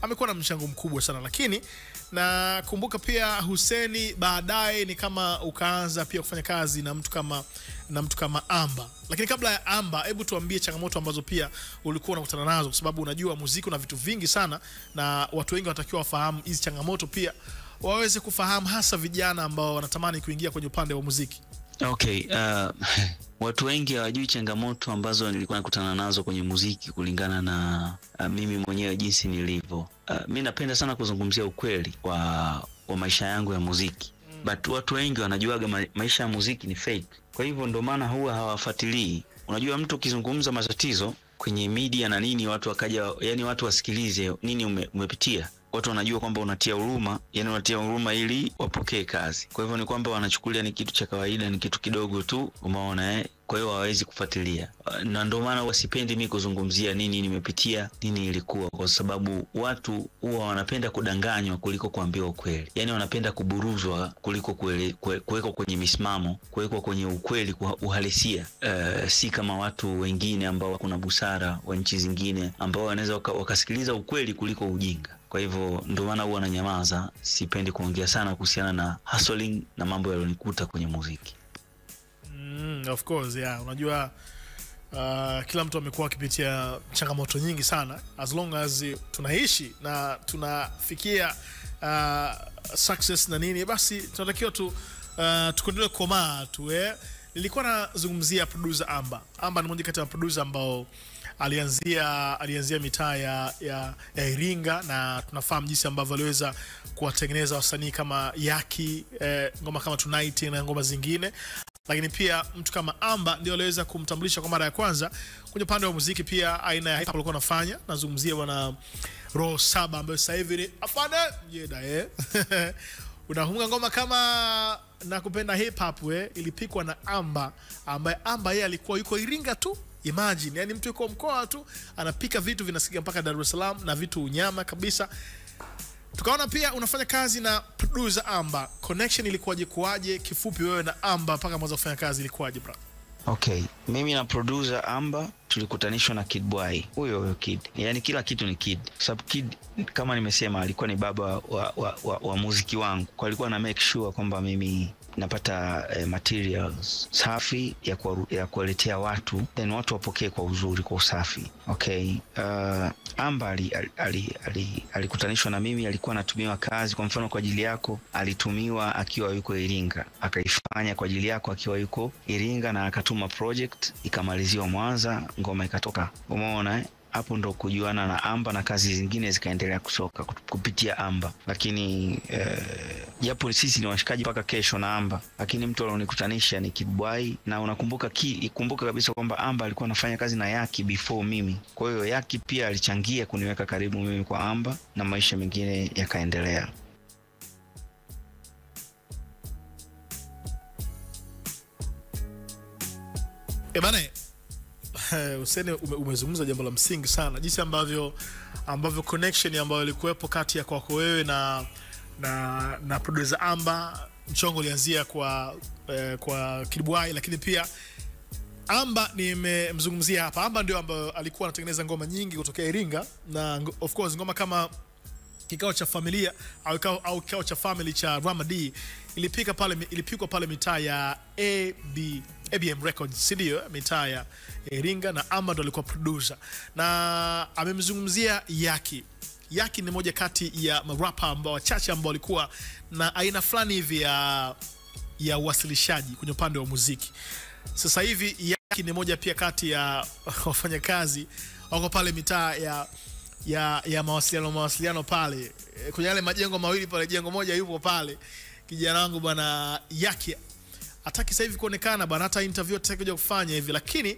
amekuwa na mchango mkubwa sana, lakini na kumbuka pia Hussein baadaye ni kama ukaanza pia kufanya kazi na mtu kama Amba. Lakini kabla ya Amba, hebu tuambie changamoto ambazo pia ulikuwa unakutana nazo, kwa sababu unajua muziki una vitu vingi sana na watu wengi wanatakiwa wafahamu hizi changamoto pia waweze kufahamu, hasa vijana ambao wanatamani kuingia kwenye upande wa muziki. Okay, watu wengi hawajui changamoto ambazo nilikuwa nakutana nazo kwenye muziki kulingana na mimi mwenyewe jinsi nilivyo. Mimi napenda sana kuzungumzia ukweli wa maisha yangu ya muziki. But watu wengi wanajuaga maisha ya muziki ni fake. Kwa hivyo ndio maana huwa hawafuatilii. Unajua mtu ukizungumza matatizo kwenye media na nini, watu wakaja, yani watu wasikilize nini umepitia. Watu wanajua kwamba unatia huruma, yani unatia huruma ili wapokee kazi. Kwa hivyo ni kwamba wanachukulia ni kitu cha kawaida, ni kitu kidogo tu, umeona Kwa hiyo hawezi kufuatilia. Na ndio maana wasipendi mimi kuzungumzia nini nimepitia, nini ilikuwa, kwa sababu watu huwa wanapenda kudanganywa kuliko kuambiwa ukweli. Yani wanapenda kuburuzwa kuliko kuwekwa kwenye misimamo, kuwekwa kwenye ukweli, kwa uhalisia. Si kama watu wengine ambao kuna busara wa nchi zingine ambao wanaweza wakasikiliza ukweli kuliko ujinga. Kwa hivyo ndio maana huwa nanyamaza, sipendi kuongea sana kuhusiana na hustling na mambo yalionikuta kwenye muziki. Of course, yeah. Unajua kila mtu amekuwa akipitia changamoto nyingi sana. As long as tunaishi na tunafikia success na nini, basi tunatakiwa tuendelee kukomaa tu. Nilikuwa nazungumzia producer Amba. Amba ni mmoja kati ya producer ambao alianzia mitaa ya Iringa, na tunafahamu jinsi ambavyo aliweza kuwatengeneza wasanii kama Yaki, ngoma kama Tonight na ngoma zingine. Lakini pia mtu kama Amba ndio aliweza kumtambulisha kwa mara ya kwanza kwenye upande wa muziki pia aina ya hip hop alikuwa anafanya. Nazungumzia bwana Roho 7 ambaye sasa hivi ni afande Jeda unahunga ngoma kama Nakupenda Hip Hop ilipikwa na Amba, ambaye Amba yeye alikuwa yuko Iringa tu. Imagine, yani mtu yuko mkoa tu anapika vitu vinasikia mpaka Dar es Salaam na vitu unyama kabisa. Tukaona pia unafanya kazi na producer Amba. Connection ilikuwaje kuaje? Kifupi wewe na Amba mpaka mwanzo kufanya kazi ilikuwaje bro? Okay, mimi na producer Amba tulikutanishwa na Kid Boy. Huyo Kid, yani kila kitu ni Kid. Sababu Kid kama nimesema alikuwa ni baba wa muziki wangu. Kwa alikuwa na make sure kwamba mimi napata materials safi ya kuwaletea watu, then watu wapokee kwa uzuri, kwa usafi. Okay, Amba alikutanishwa na mimi, alikuwa anatumiwa kazi. Kwa mfano Kwa Ajili Yako alitumiwa akiwa yuko Iringa, akaifanya Kwa Ajili Yako akiwa yuko Iringa, na akatuma project ikamaliziwa Mwanza, ngoma ikatoka. Umeona hapo ndo kujuana na Amba, na kazi zingine zikaendelea kusoka kupitia Amba. Lakini japo sisi ni washikaji mpaka kesho na Amba, lakini mtu alionikutanisha ni Kid Boy. Na kumbuka kabisa kwamba Amba alikuwa anafanya kazi na Yaki before mimi. Kwa hiyo Yaki pia alichangia kuniweka karibu mimi kwa Amba, na maisha mengine yakaendelea. Bane Hussein, umezungumza jambo la msingi sana, jinsi ambavyo connection ambayo ilikuwepo kati ya kwako wewe na producer Amba. Mchongo ulianzia kwa Kid Boy, lakini pia Amba nimemzungumzia hapa. Amba ndio ambaye alikuwa anatengeneza ngoma nyingi kutokea Iringa, na of course ngoma kama Kikao cha Familia au Kikao cha Family cha Rama D ilipikwa pale mitaa ya ABM Records, ndio mitaa ya Iringa, na Amba ndo alikuwa producer. Na amemzungumzia Yaki. Yaki ni moja kati ya rapper ambao wachache ambao walikuwa na aina fulani hivi ya uwasilishaji kwenye upande wa muziki. Sasa hivi Yaki ni moja pia kati ya wafanyakazi wako pale mitaa ya mawasiliano pale kwenye yale majengo mawili pale, jengo moja yupo pale kijana wangu bwana Yaki. Hataki sasa hivi kuonekana bwana, hata interview atakuja kufanya hivi, lakini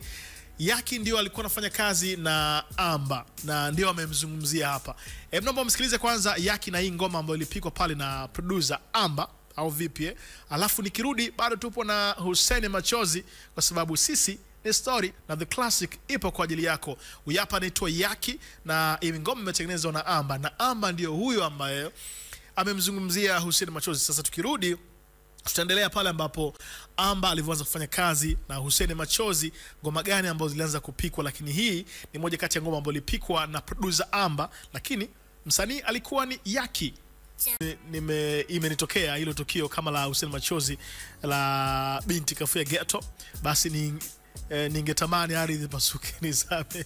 Yaki ndio alikuwa anafanya kazi na Amba na ndio amemzungumzia hapa. Naomba msikilize kwanza Yaki na hii ngoma ambayo ilipikwa pale na producer Amba, au vipi? Alafu nikirudi bado tupo na Hussein Machozi, kwa sababu sisi ni story na the classic ipo kwa ajili yako. Uyapa anaitwa Yaki na hii ngoma imetengenezwa na Amba, na Amba ndio huyo ambaye amemzungumzia Hussein Machozi. Sasa tukirudi tutaendelea pale ambapo Amba alivyoanza kufanya kazi na Hussein Machozi, ngoma gani ambazo zilianza kupikwa. Lakini hii ni moja kati ya ngoma ambazo ilipikwa na producer Amba, lakini Msanii alikuwa ni Yaki. Imenitokea hilo tukio kama la Hussein Machozi la binti kafia ghetto, basi ningetamani ardhi pasuke nizame.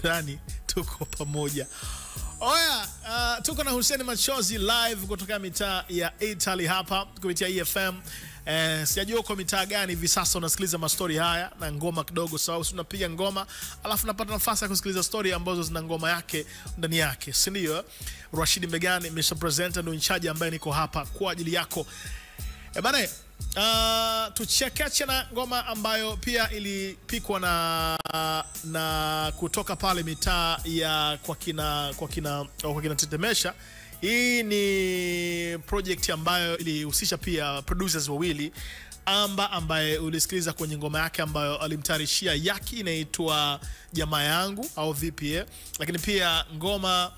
Ndani tuko pamoja. Oya, tuko na Hussein Machozi live kutoka mitaa ya Italy hapa kupitia EFM. Sijajua kwa mitaa gani hivi sasa unasikiliza mastori haya na ngoma kidogo, sawa? Unapiga ngoma alafu napata nafasi ya kusikiliza story ambazo zina ngoma yake ndani yake, si ndio? Rashid Mbegani, Mr. Presenter, ndo in charge ambaye niko hapa kwa ajili yako. Bana, tuchekeche na ngoma ambayo pia ilipikwa na kutoka pale mitaa ya kwa kina Tetemesha. Hii ni project ambayo ilihusisha pia producers wawili, Amba ambaye ulisikiliza kwenye ngoma yake ambayo alimtarishia Yaki inaitwa Jamaa Yangu au vipi, lakini pia ngoma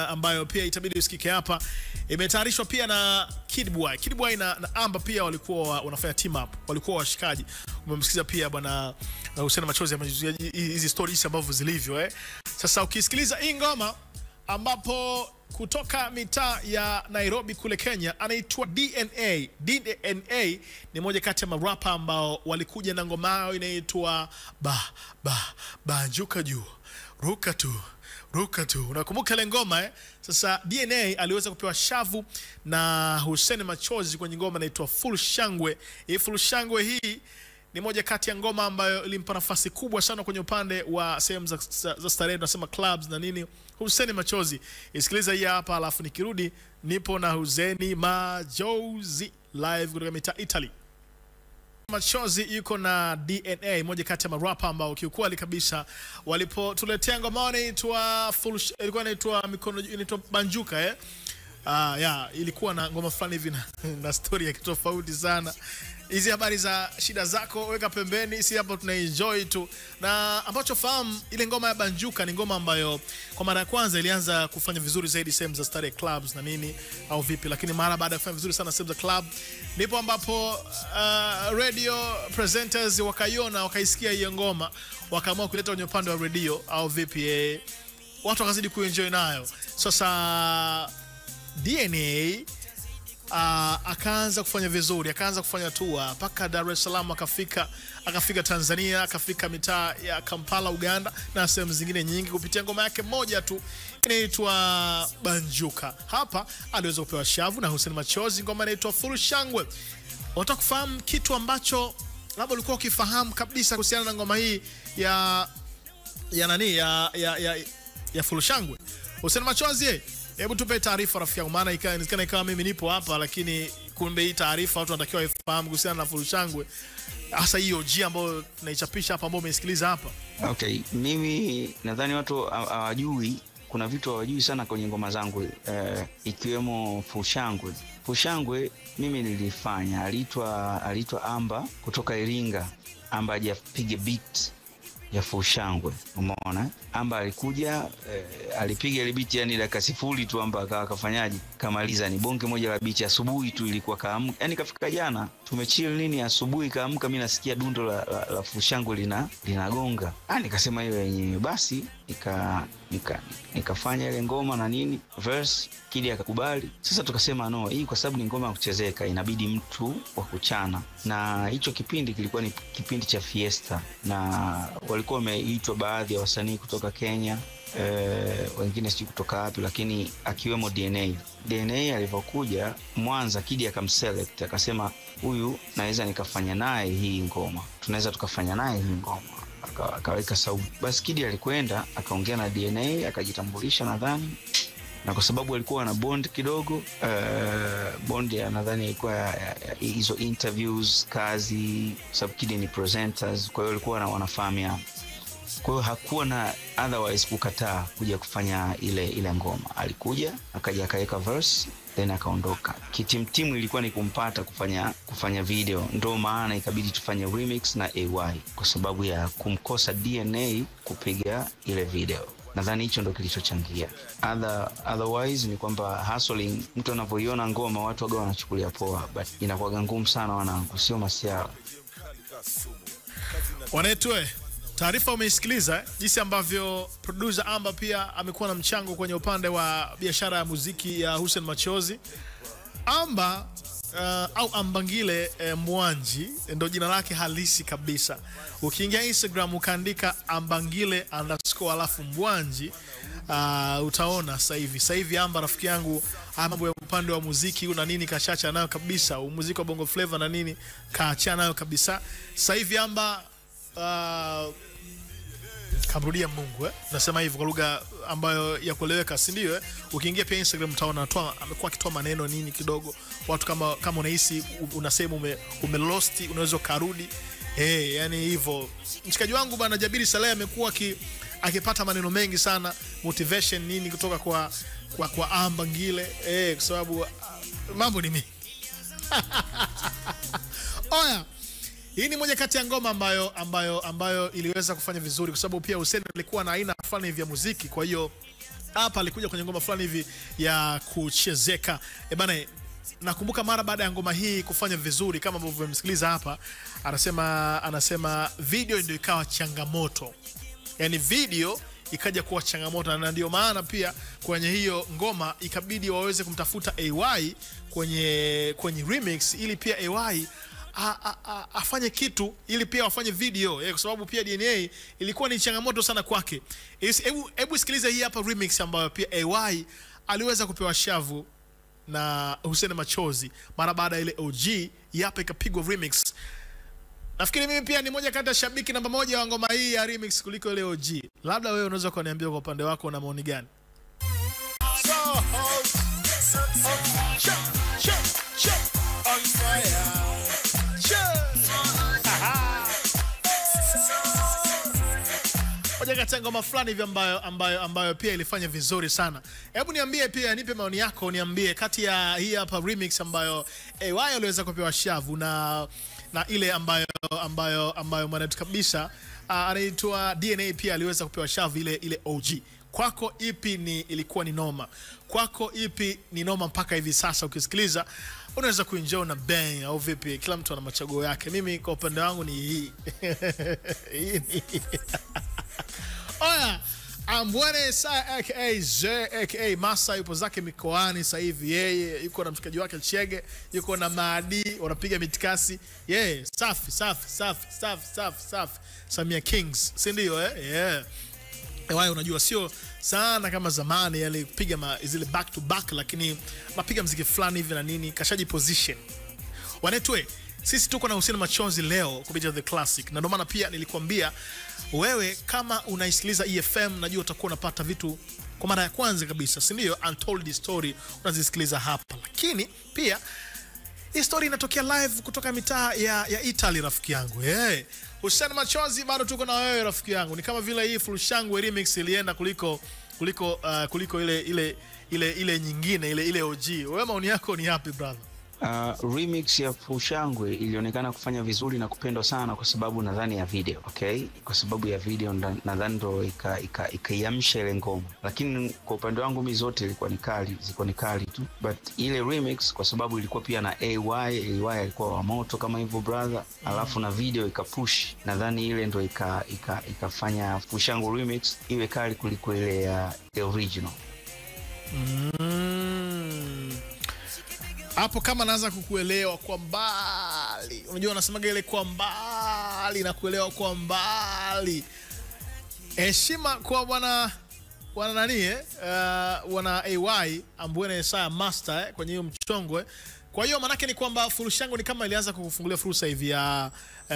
ambayo pia itabidi usikike hapa imetayarishwa pia na Kid Boy na Amba, pia walikuwa wanafanya team up, walikuwa washikaji. Umemsikiza pia bwana Hussein Machozi hizi stories ambavyo zilivyo. Sasa ukisikiliza hii ngoma ambapo kutoka mitaa ya Nairobi kule Kenya, anaitwa DNA. DNA ni moja kati ya marapa ambao walikuja na ngoma yao inaitwa Banjuka juu ruka tu. Unakumbuka ile ngoma Sasa DNA aliweza kupewa shavu na Hussein Machozi kwenye ngoma inaitwa Full Shangwe. Hii Full Shangwe hii ni moja kati ya ngoma ambayo ilimpa nafasi kubwa sana kwenye upande wa sehemu za starehe, tunasema clubs na nini. Hussein Machozi, isikiliza hii hapa, alafu nikirudi nipo na Hussein Machozi live kutoka mitaa Italy. Machozi yuko na DNA, moja kati ya marapa ambao kiukweli kabisa walipotuletea ngoma inaitwa ilikuwa inaitwa mikono inaitwa Banjuka ilikuwa na ngoma fulani hivi na story ya kitofauti sana. Hizi habari za shida zako weka pembeni, si hapo tunaenjoy tu. Na ambacho fahamu, ile ngoma ya Banjuka ni ngoma ambayo kwa mara ya kwanza ilianza kufanya vizuri zaidi sehemu za starehe clubs na nini au vipi, lakini mara baada ya kufanya vizuri sana sehemu za club ndipo ambapo radio presenters wakaiona, wakaisikia hiyo ngoma, wakaamua kuleta kwenye upande wa radio au vipi, watu wakazidi kuenjoy nayo. Sasa DNA akaanza kufanya vizuri, akaanza kufanya tour mpaka Dar es Salaam, akafika Tanzania, akafika mitaa ya Kampala Uganda na sehemu zingine nyingi kupitia ngoma yake moja tu inaitwa Banjuka. Hapa aliweza kupewa shavu na Hussein Machozi, ngoma inaitwa Full Shangwe. Unataka kufahamu kitu ambacho labda ulikuwa ukifahamu kabisa kuhusiana na ngoma hii ya Full Shangwe? Hussein Machozi, hebu tupe taarifa rafiki yangu, maana inawezekana kama mimi nipo hapa lakini kumbe hii taarifa watu wanatakiwa wafahamu kuhusiana na Full Shangwe, hasa hiyo G ambayo tunaichapisha hapa, ambao umesikiliza hapa. Okay, mimi nadhani watu hawajui, kuna vitu hawajui sana kwenye ngoma zangu, ikiwemo Full Shangwe. Full Shangwe mimi nilifanya, aliitwa Amba kutoka Iringa. Amba hajapiga beat ya Full Shangwe, umeona? Amba alikuja alipiga ile beat yani dakika sifuri tu, Amba akafanyaje, kamaliza. Ni bonge moja la beat, asubuhi tu ilikuwa kaamka, yani kafika jana tumechill nini, asubuhi kaamka mimi nasikia dundo la Full Shangwe linagonga. Nikasema hiyo yenyewe basi, nikafanya ile ngoma na nini verse, Kidi akakubali. Sasa tukasema no, hii kwa sababu ni ngoma ya kuchezeka inabidi mtu wa kuchana, na hicho kipindi kilikuwa ni kipindi cha fiesta, na walikuwa wameitwa baadhi ya wasanii kutoka Kenya, wengine sio kutoka wapi, lakini akiwemo DNA alivyokuja Mwanza, Kidi akamselect, akasema huyu naweza nikafanya naye hii ngoma, tunaweza tukafanya naye hii ngoma, akaweka sauti. Basi Kidi alikwenda akaongea na DNA, akajitambulisha nadhani, na kwa sababu alikuwa na bond kidogo, bond ya nadhani ilikuwa hizo interviews, kazi, sababu Kidi ni presenters, kwa hiyo walikuwa wanafahamiana. Kwa hiyo hakuwa na otherwise kukataa kuja kufanya ile ngoma. Alikuja akaja akaweka verse then akaondoka. Kitimtimu ilikuwa ni kumpata kufanya video, ndio maana ikabidi tufanye remix na AY kwa sababu ya kumkosa DNA kupiga ile video. Nadhani hicho ndio kilichochangia. Otherwise ni kwamba hustling, mtu anavyoiona ngoma watu wao wanachukulia poa, but inakuwa ngumu sana, wanangu sio masiara. Wanetwe Taarifa umeisikiliza jinsi ambavyo producer Amba pia amekuwa na mchango kwenye upande wa biashara ya muziki ya Hussein Machozi. Amba au Ambangile Mwanji ndio jina lake halisi kabisa. Ukiingia Instagram ukaandika Ambangile _ alafu Mwanji, utaona sasa hivi Amba rafiki yangu mambo ya upande wa muziki una nini kachacha nayo kabisa, muziki wa Bongo Flava na nini kaachana nayo kabisa. Sasa hivi Amba kamrudia Mungu nasema hivyo kwa lugha ambayo ya kueleweka, si ndio? Ukiingia pia Instagram utaona amekuwa akitoa maneno nini kidogo, watu kama unahisi unasema lost unaweza karudi, yani hivyo. Mshikaji wangu bana Jabiri Saleh amekuwa akipata maneno mengi sana, motivation nini kutoka kwa Amba Ngile, kwa sababu mambo ni mengi. Oya, hii ni moja kati ya ngoma ambayo iliweza kufanya vizuri kwa sababu pia Hussein alikuwa na aina fulani hivi ya muziki, kwa hiyo hapa alikuja kwenye ngoma fulani hivi ya kuchezeka. Bana, nakumbuka mara baada ya ngoma hii kufanya vizuri kama ambavyo mmemsikiliza hapa, anasema video ndio ikawa changamoto. Yani video ikaja kuwa changamoto, na ndio maana pia kwenye hiyo ngoma ikabidi waweze kumtafuta AY kwenye remix ili pia AY afanye kitu ili pia wafanye video, kwa sababu pia DNA ilikuwa ni changamoto sana kwake. Hebu sikiliza hii hapa remix ambayo pia AY aliweza kupewa shavu na Hussein Machozi mara baada ile OG hapa ikapigwa remix. Nafikiri mimi pia ni moja kati ya shabiki namba 1 wa ngoma hii ya remix kuliko ile OG. Labda wewe unaweza kuniambia kwa upande wako na maoni gani? On fire. Moja kati ya ngoma fulani hivi ambayo pia ilifanya vizuri sana. Hebu niambie pia, nipe maoni yako, niambie kati ya hii hapa remix ambayo AY aliweza kupewa shavu na ile ambayo mwanetu kabisa anaitwa DNA pia aliweza kupewa shavu ile OG. Kwako ipi ilikuwa ni noma? Kwako ipi ni noma mpaka hivi sasa ukisikiliza unaweza kuenjoy na bang au vipi? Kila mtu ana machaguo yake. Mimi kwa upande wangu ni hii. Oya, Ambwene Sa aka Z aka Masa yupo zake mikoani sasa hivi. Yeye yuko na mshikaji wake Chege, yuko na Maadi, wanapiga mitikasi. Safi. Samia Kings, si ndio Wao unajua sio sana kama zamani yale kupiga zile back to back, lakini mapiga muziki fulani hivi na nini kashaji position. Wanetwe, sisi tuko na Hussein Machozi leo kupitia The Classic. Na ndio maana pia nilikwambia wewe kama unaisikiliza EFM najua utakuwa unapata vitu kwa mara ya kwanza kabisa, si ndio? Untold story unazisikiliza hapa. Lakini pia hii story inatokea live kutoka mitaa ya Italy rafiki yangu. Hussein Machozi bado tuko na wewe rafiki yangu. Ni kama vile hii Fullshangwe remix ilienda kuliko ile nyingine ile OG. Wewe maoni yako ni yapi brother? Remix ya Fullshangwe ilionekana kufanya vizuri na kupendwa sana kwa sababu nadhani ya video, kwa sababu ya video nadhani ndo ikaiamsha ile ngoma. Lakini kwa upande wangu mimi zote zilikuwa ni kali tu, but ile remix kwa sababu ilikuwa pia na AY alikuwa wa moto kama hivyo brother, alafu na video ikapush, nadhani ile ndo ikafanya Fullshangwe remix iwe kali kuliko ile ya original. Hapo kama naanza kukuelewa kwa mbali. Unajua wanasemaga ile kwa mbali na kuelewa kwa mbali. Heshima kwa bwana nani wana AY Ambwene Sa Master kwenye hiyo mchongo. Kwa hiyo manake ni kwamba Fullshangwe ni kama ilianza kukufungulia fursa hivi ya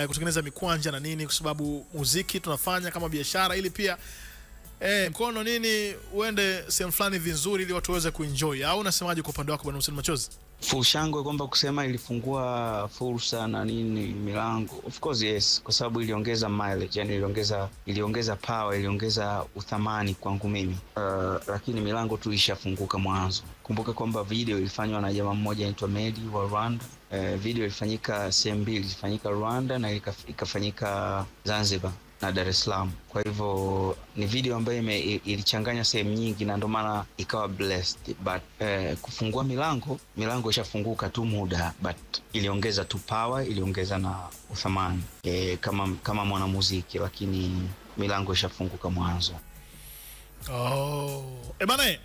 kutengeneza mikwanja na nini, kwa sababu muziki tunafanya kama biashara ili pia mkono nini uende sehemu fulani vizuri ili watu waweze kuenjoy. Au unasemaje kwa upande wako bwana Hussein Machozi? Fullshangwe kwamba kusema ilifungua fursa na nini milango, of course yes, kwa sababu iliongeza mileage, yani iliongeza power, iliongeza uthamani kwangu mimi. Lakini milango tu ishafunguka mwanzo. Kumbuka kwamba video ilifanywa na jamaa mmoja anaitwa Medi wa Rwanda. Video ilifanyika sehemu mbili, ilifanyika Rwanda na ikafanyika Zanzibar. na Dar es Salaam. Kwa hivyo ni video ambayo ilichanganya sehemu nyingi na ndio maana ikawa blessed. But kufungua milango ishafunguka tu muda, but iliongeza tu power, iliongeza na uthamani kama mwanamuziki, lakini milango ishafunguka mwanzo. Bana,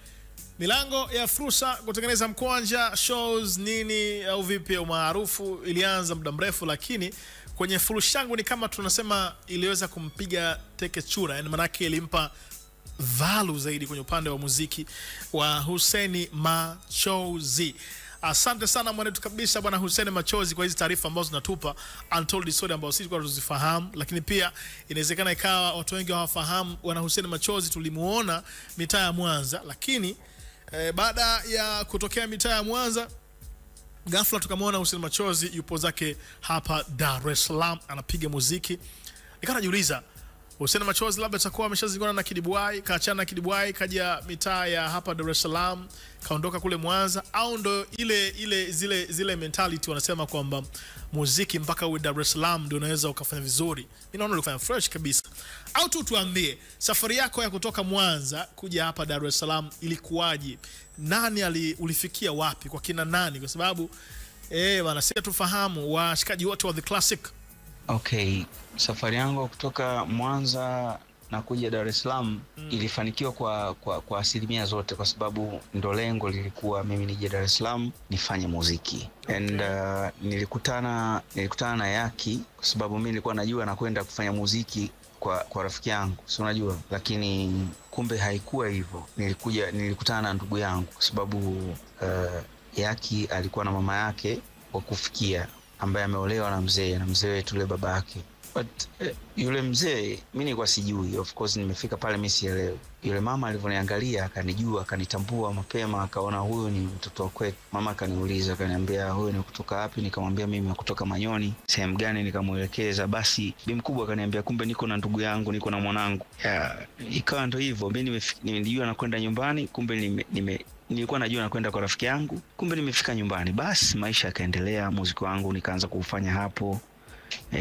milango ya fursa kutengeneza mkwanja, shows nini au vipi umaarufu ilianza muda mrefu, lakini kwenye fursa yangu ni kama tunasema iliweza kumpiga teke chura, yani manake ilimpa value zaidi kwenye upande wa muziki wa Hussein Machozi. Asante sana mwanetu kabisa bwana Hussein Machozi kwa hizi taarifa ambazo zinatupa untold story ambazo sisi kwa tuzifahamu, lakini pia inawezekana ikawa watu wengi hawafahamu bwana Hussein Machozi tulimuona mitaa ya Mwanza, lakini baada ya kutokea mitaa ya Mwanza ghafla tukamwona Hussein Machozi yupo zake hapa Dar es Salaam anapiga muziki. Nikajiuliza Hussein Machozi labda atakuwa ameshazingana na Kid Bwai, kaachana na Kid Bwai kaja mitaa ya hapa Dar es Salaam, kaondoka kule Mwanza, au ndo zile mentality wanasema kwamba muziki mpaka uwe Dar es Salaam ndio unaweza ukafanya vizuri. Mimi naona ulifanya fresh kabisa. Au tu tuambie safari yako ya kutoka Mwanza kuja hapa Dar es Salaam ilikuwaje? Nani ulifikia wapi, kwa kina nani? Kwa sababu bana sisi tufahamu washikaji wote wa The Classic. Okay, safari yangu kutoka Mwanza na kuja Dar es Salaam ilifanikiwa kwa asilimia zote, kwa sababu ndo lengo lilikuwa mimi nije Dar es Salaam nifanye muziki. And nilikutana na Yaki kwa sababu mimi nilikuwa najua nakwenda kufanya muziki kwa rafiki yangu, si unajua, lakini kumbe haikuwa hivyo. Nilikutana na ndugu yangu kwa sababu Yaki alikuwa na mama yake wa kufikia ambaye ameolewa na mzee wetu yule baba yake. But yule mzee mimi nilikuwa sijui, of course nimefika pale mimi sielewi. Yule mama alivyoniangalia akanijua, akanitambua mapema, akaona huyu ni mtoto kwetu. Mama akaniuliza, akaniambia huyu ni kutoka wapi? Nikamwambia mimi ni kutoka Manyoni. Sehemu gani? Nikamuelekeza. Basi bi mkubwa akaniambia kumbe niko na ndugu yangu, niko na mwanangu. Ikawa ndio hivyo, mimi nilijua nakwenda nyumbani, kumbe nilikuwa najua nakwenda kwa rafiki yangu, kumbe nimefika nyumbani. Basi maisha yakaendelea, muziki wangu nikaanza kufanya hapo.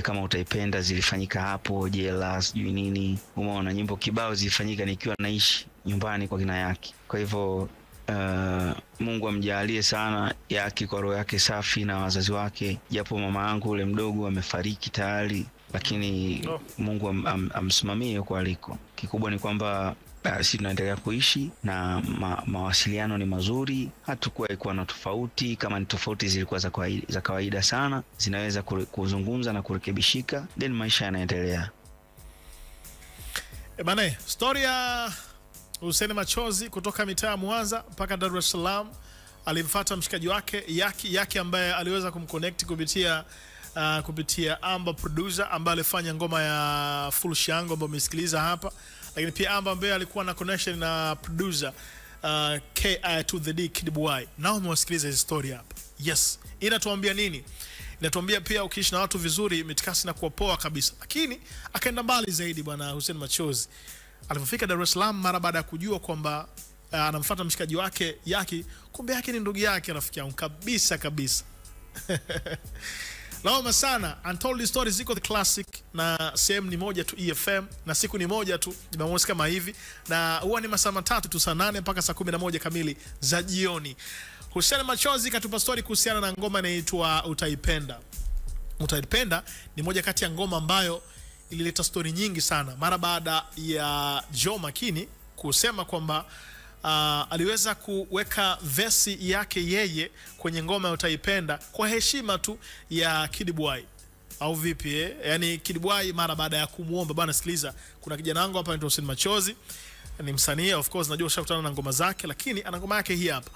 Kama utaipenda zilifanyika hapo, Jela sijui nini, umeona, nyimbo kibao zilifanyika nikiwa naishi nyumbani kwa kina Yaki. Kwa hivyo Mungu amjalie sana Yaki kwa roho yake safi na wazazi wake, japo mama yangu ule mdogo amefariki tayari, lakini Mungu amsimamie kwa aliko. Kikubwa ni kwamba sisi tunaendelea kuishi na mawasiliano ni mazuri, hatakuwa na tofauti. Kama ni tofauti zilikuwa za kawaida sana, zinaweza kuzungumza na kurekebishika, then maisha yanaendelea. Bana, story ya Hussein Machozi kutoka mitaa Mwanza mpaka Dar es Salaam, alimfuata mshikaji wake Yaki ambaye aliweza kumconnect kupitia Amba producer ambaye alifanya ngoma ya Full Shango ambayo umesikiliza hapa, lakini pia Amba ambaye alikuwa na connection na producer KI to the D Kid Bwai. Nao mwasikiliza hii story hapa. Yes, inatuambia nini? Inatuambia pia ukiishi na watu vizuri mitikasi na kuwa poa kabisa. Lakini akaenda mbali zaidi bwana Hussein Machozi. Alipofika Dar es Salaam mara baada ya kujua kwamba anamfuata mshikaji wake Yaki, kumbe Yaki ni ndugu yake, rafiki yangu kabisa. Laoma sana. Untold Stories ziko The Classic na sehemu ni moja tu EFM, na siku ni moja tu Jumamosi kama hivi, na huwa ni masaa 3 tu, saa 8 mpaka saa 11 kamili za jioni. Hussein Machozi katupa story kuhusiana na ngoma inaitwa Utaipenda. Utaipenda ni moja kati ya ngoma ambayo ilileta story nyingi sana mara baada ya Joh Makini kusema kwamba aliweza kuweka verse yake yeye kwenye ngoma ya Utaipenda kwa heshima tu ya Kid Bwai, au vipi yani Kid Bwai mara baada ya kumuomba bana, sikiliza, kuna kijana wangu hapa anaitwa Hussein Machozi, ni msanii, of course najua ushakutana na ngoma zake, lakini ana ngoma yake hii hapa,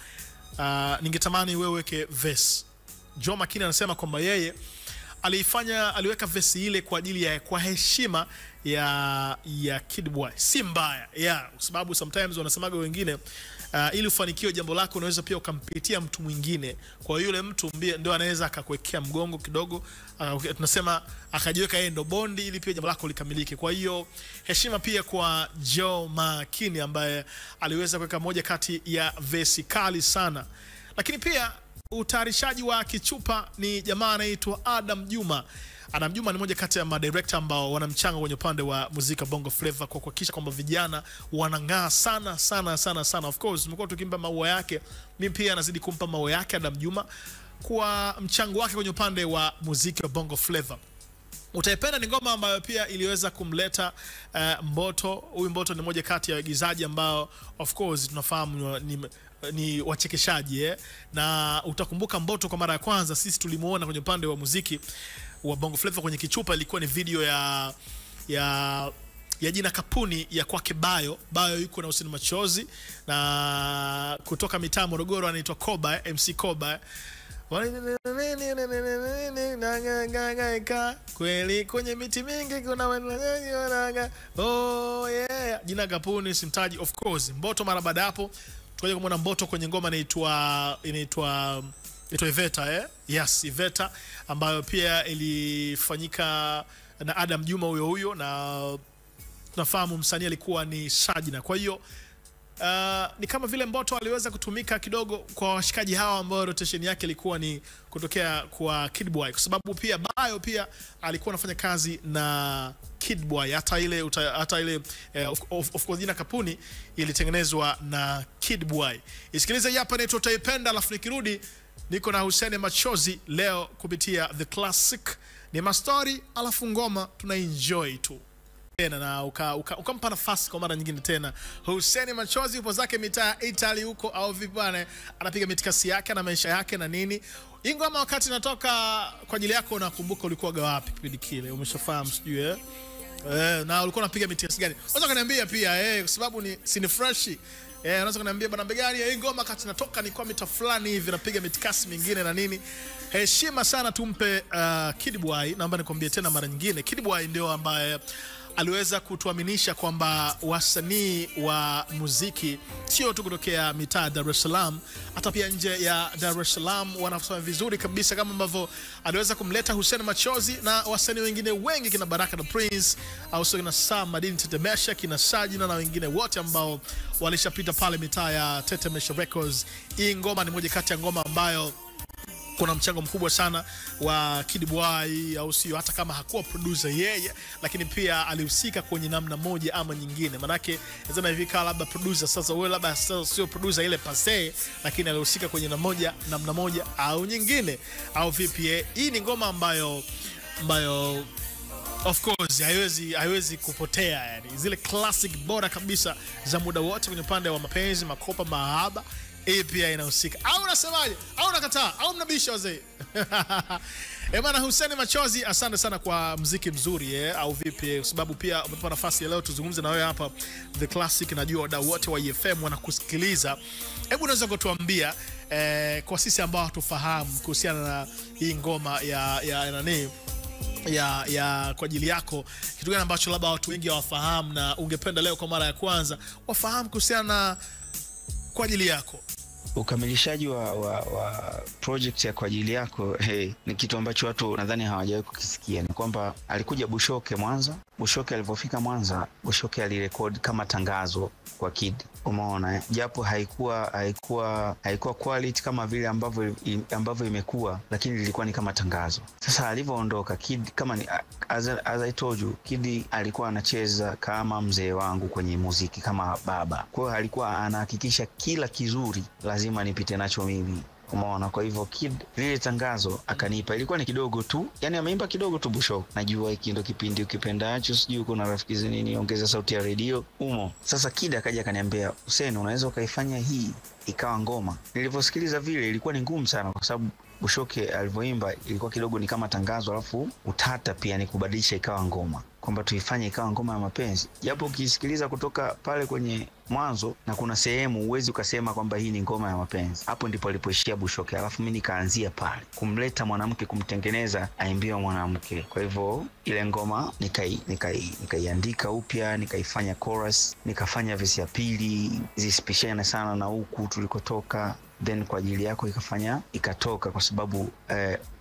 ningetamani wewe weke verse. Joh Makini anasema kwamba yeye aliweka verse ile kwa ajili ya kwa heshima ya Kid Bwai. Si mbaya. Kwa sababu sometimes wanasemaga wengine ili ufanikiwe jambo lako unaweza pia ukampitia mtu mwingine. Kwa yule mtu ndio anaweza akakuwekea mgongo kidogo, tunasema akajiweka yeye ndo bondi ili pia jambo lako likamilike. Kwa hiyo heshima pia kwa Joh Makini ambaye aliweza kuweka moja kati ya verse kali sana. Lakini pia utayarishaji wa kichupa ni jamaa anaitwa Adam Juma. Adam Juma ni moja kati ya madirector ambao wanamchanga kwenye upande wa muziki wa Bongo Flava kwa kuhakikisha kwamba vijana wanang'aa sana sana sana sana. Of course tumekuwa tukimpa maua yake, mimi pia nazidi kumpa maua yake Adam Juma kwa mchango wake kwenye upande wa muziki wa Bongo Flava. Utaipenda ni ngoma ambayo pia iliweza kumleta Mboto. Huyu Mboto ni moja kati ya waigizaji ambao of course tunafahamu ni wachekeshaji na utakumbuka Mboto kwa mara ya kwanza sisi tulimuona kwenye upande wa muziki wa Bongo Flava kwenye Kichupa, ilikuwa ni video ya Jina Kapuni ya kwake Bayo yuko na Hussein Machozi, na kutoka mitaa Morogoro anaitwa Koba, MC Koba. Kweli kwenye miti mingi kuna wanaga. Oh yeah, Jina Kapuni simtaji. Of course Mboto mara baada hapo tukaja kumwona Mboto kwenye ngoma inaitwa Iveta yes, Iveta ambayo pia ilifanyika na Adam Juma huyo, na tunafahamu msanii alikuwa ni Sajina. Kwa hiyo ni kama vile Mboto aliweza kutumika kidogo kwa washikaji hawa ambao rotation yake ilikuwa ni kutokea kwa Kid Boy, kwa sababu pia Bayo pia alikuwa anafanya kazi na Kid Boy. Hata ile of course Jina Kapuni ilitengenezwa na Kid Boy. Isikilize hapa inaitwa Utaipenda, alafu nikirudi niko na Hussein Machozi leo kupitia The Classic. Ni mastori alafu ngoma tunaenjoy tu tena, na ukampa nafasi kwa mara nyingine tena. Hussein Machozi upo zake mitaa Italy huko au vipi bwana, anapiga mitikasi yake na maisha yake na nini. Hii ngoma wakati natoka kwa ajili yako, unakumbuka ulikuwa wapi kipindi kile? Umeshafahamu sijui na ulikuwa unapiga mitikasi gani? Unaweza kuniambia pia kwa sababu ni fresh. Unaweza kuniambia bana Begani, hii ngoma wakati natoka ni kwa mita fulani hivi napiga mitikasi mingine na nini. Heshima sana tumpe Kid Boy. Naomba nikwambie tena mara nyingine, Kid Boy ndio ambaye aliweza kutuaminisha kwamba wasanii wa muziki sio tu kutokea mitaa Dar es Salaam, hata pia nje ya Dar es Salaam wanafanya vizuri kabisa, kama ambavyo aliweza kumleta Hussein Machozi na wasanii wengine wengi kina Baraka na Prince au sio kina Sam Madini Tetemesha, kina Sajina na wengine wote ambao walishapita pale mitaa ya Tetemesha Records. Hii ngoma ni moja kati ya ngoma ambayo kuna mchango mkubwa sana wa Kid Boy, au sio? Hata kama hakuwa producer yeye, lakini pia alihusika kwenye namna moja ama nyingine. Manake inaweza hivi kama labda producer, sasa wewe labda sio producer ile pase, lakini alihusika kwenye namna moja au nyingine, au vipi? Hii ni ngoma ambayo of course haiwezi kupotea, yani zile classic bora kabisa za muda wote kwenye upande wa mapenzi, makopa, mahaba. Pia inahusika. Au unasemaje? Au unakataa? Au mnabisha wazee? Bwana Hussein Machozi, asante sana kwa muziki mzuri au vipi? Kwa sababu pia umepata nafasi leo tuzungumze na wewe hapa The Classic. Najua wadau wote wa EFM wanakusikiliza. Hebu unaweza kutuambia kwa sisi ambao hatufahamu kuhusiana na hii ngoma ya nani ya kwa ajili yako, kitu gani ambacho labda watu wengi hawafahamu na ungependa leo kwa mara ya kwanza wafahamu kuhusiana na kwa ajili yako? Ukamilishaji wa project ya kwa ajili yako ni kitu ambacho watu nadhani hawajawahi kukisikia. Ni kwamba alikuja Bushoke Mwanza. Bushoke alipofika Mwanza, Bushoke alirekodi kama tangazo kwa Kid. Umeona, japo haikuwa quality kama vile ambavyo imekuwa, lakini ilikuwa ni kama tangazo. Sasa alivyoondoka Kid, kama ni as I told you, Kid alikuwa anacheza kama mzee wangu kwenye muziki, kama baba. Kwa hiyo alikuwa anahakikisha kila kizuri lazima nipite nacho mimi. Umeona, kwa hivyo Kid lile tangazo akanipa, ilikuwa ni kidogo tu, yani ameimba kidogo tu Bushoke. Najua hiki ndio kipindi ukipendacho, sijui uko na rafiki nini, ongeza sauti ya radio umo. Sasa Kid akaja akaniambia, Hussein, unaweza ukaifanya hii ikawa ngoma. Niliposikiliza vile ilikuwa ni ngumu sana, kwa sababu Bushoke alivyoimba ilikuwa kidogo ni kama tangazo, alafu utata pia ni kubadilisha ikawa ngoma, kwamba tuifanye ikawa ngoma ya mapenzi. Japo ukisikiliza kutoka pale kwenye mwanzo na kuna sehemu uwezi ukasema kwamba hii ni ngoma ya mapenzi. Hapo ndipo alipoishia Bushoke, alafu mimi nikaanzia pale kumleta mwanamke, kumtengeneza aimbie mwanamke. Kwa hivyo ile ngoma nikaiandika upya, nikaifanya chorus, nikafanya verse ya pili zisipishane sana na huku tulikotoka. Then kwa ajili yako ikatoka, kwa sababu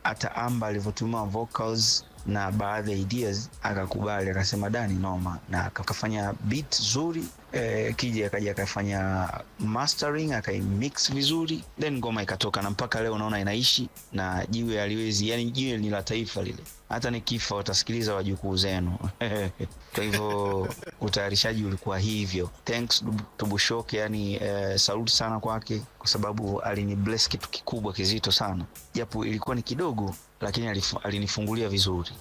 hata Amba alivyotumia vocals na baadhi ya ideas akakubali, akasema Dani noma, na akafanya beat nzuri. Kija akaja akafanya mastering, akaimix vizuri, then ngoma ikatoka, na mpaka leo unaona inaishi na jiwe aliwezi, yani jiwe ni la taifa lile. hata nikifa watasikiliza wajukuu zenu. Kwa hivyo utayarishaji ulikuwa hivyo. Thanks to Bushoke, yani salute sana kwake kwa sababu alinibless kitu kikubwa kizito sana. Japo ilikuwa ni kidogo, lakini alinifungulia vizuri.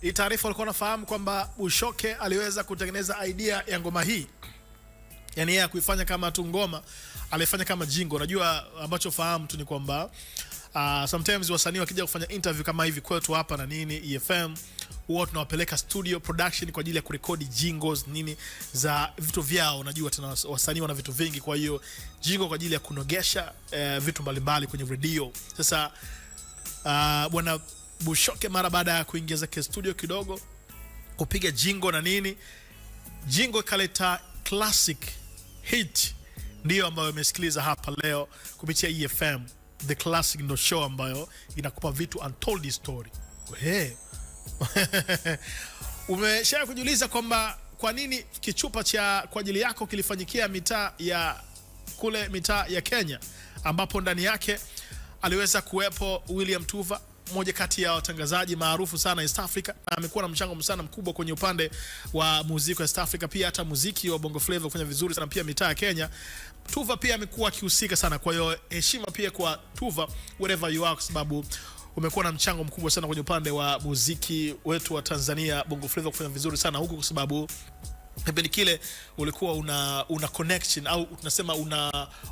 Hii taarifa walikuwa nafahamu kwamba Bushoke aliweza kutengeneza idea ya ngoma hii. Yani yeye kuifanya kama tu ngoma, alifanya kama jingo. Unajua ambacho fahamu tu ni kwamba sometimes wasanii wakija kufanya interview kama hivi kwetu hapa na nini EFM, huwa tunawapeleka studio production kwa ajili ya kurekodi jingles nini za vitu vyao. Unajua tena wasanii wana vitu vingi, kwa hiyo jingo kwa ajili ya kunogesha vitu mbalimbali kwenye radio. Sasa bwana Bushoke mara baada ya kuingia zake studio kidogo kupiga jingo na nini, jingo kaleta classic hit, ndio ambayo umesikiliza hapa leo kupitia EFM. The Classic ndo show ambayo inakupa vitu untold story. Umesha kujiuliza kwamba kwa nini kichupa cha kwa ajili yako kilifanyikia mitaa ya kule, mitaa ya Kenya, ambapo ndani yake aliweza kuwepo William Tuva, mmoja kati ya watangazaji maarufu sana East Africa, na amekuwa na mchango sana mkubwa kwenye upande wa muziki wa East Africa, pia hata muziki wa Bongo Flava kufanya vizuri sana, pia mitaa ya Kenya. Tuva pia amekuwa akihusika sana, kwa hiyo heshima pia kwa Tuva wherever you are, kwa sababu umekuwa na mchango mkubwa sana kwenye upande wa muziki wetu wa Tanzania Bongo Flava kufanya vizuri sana huko, kwa sababu kipindi kile ulikuwa una connection au tunasema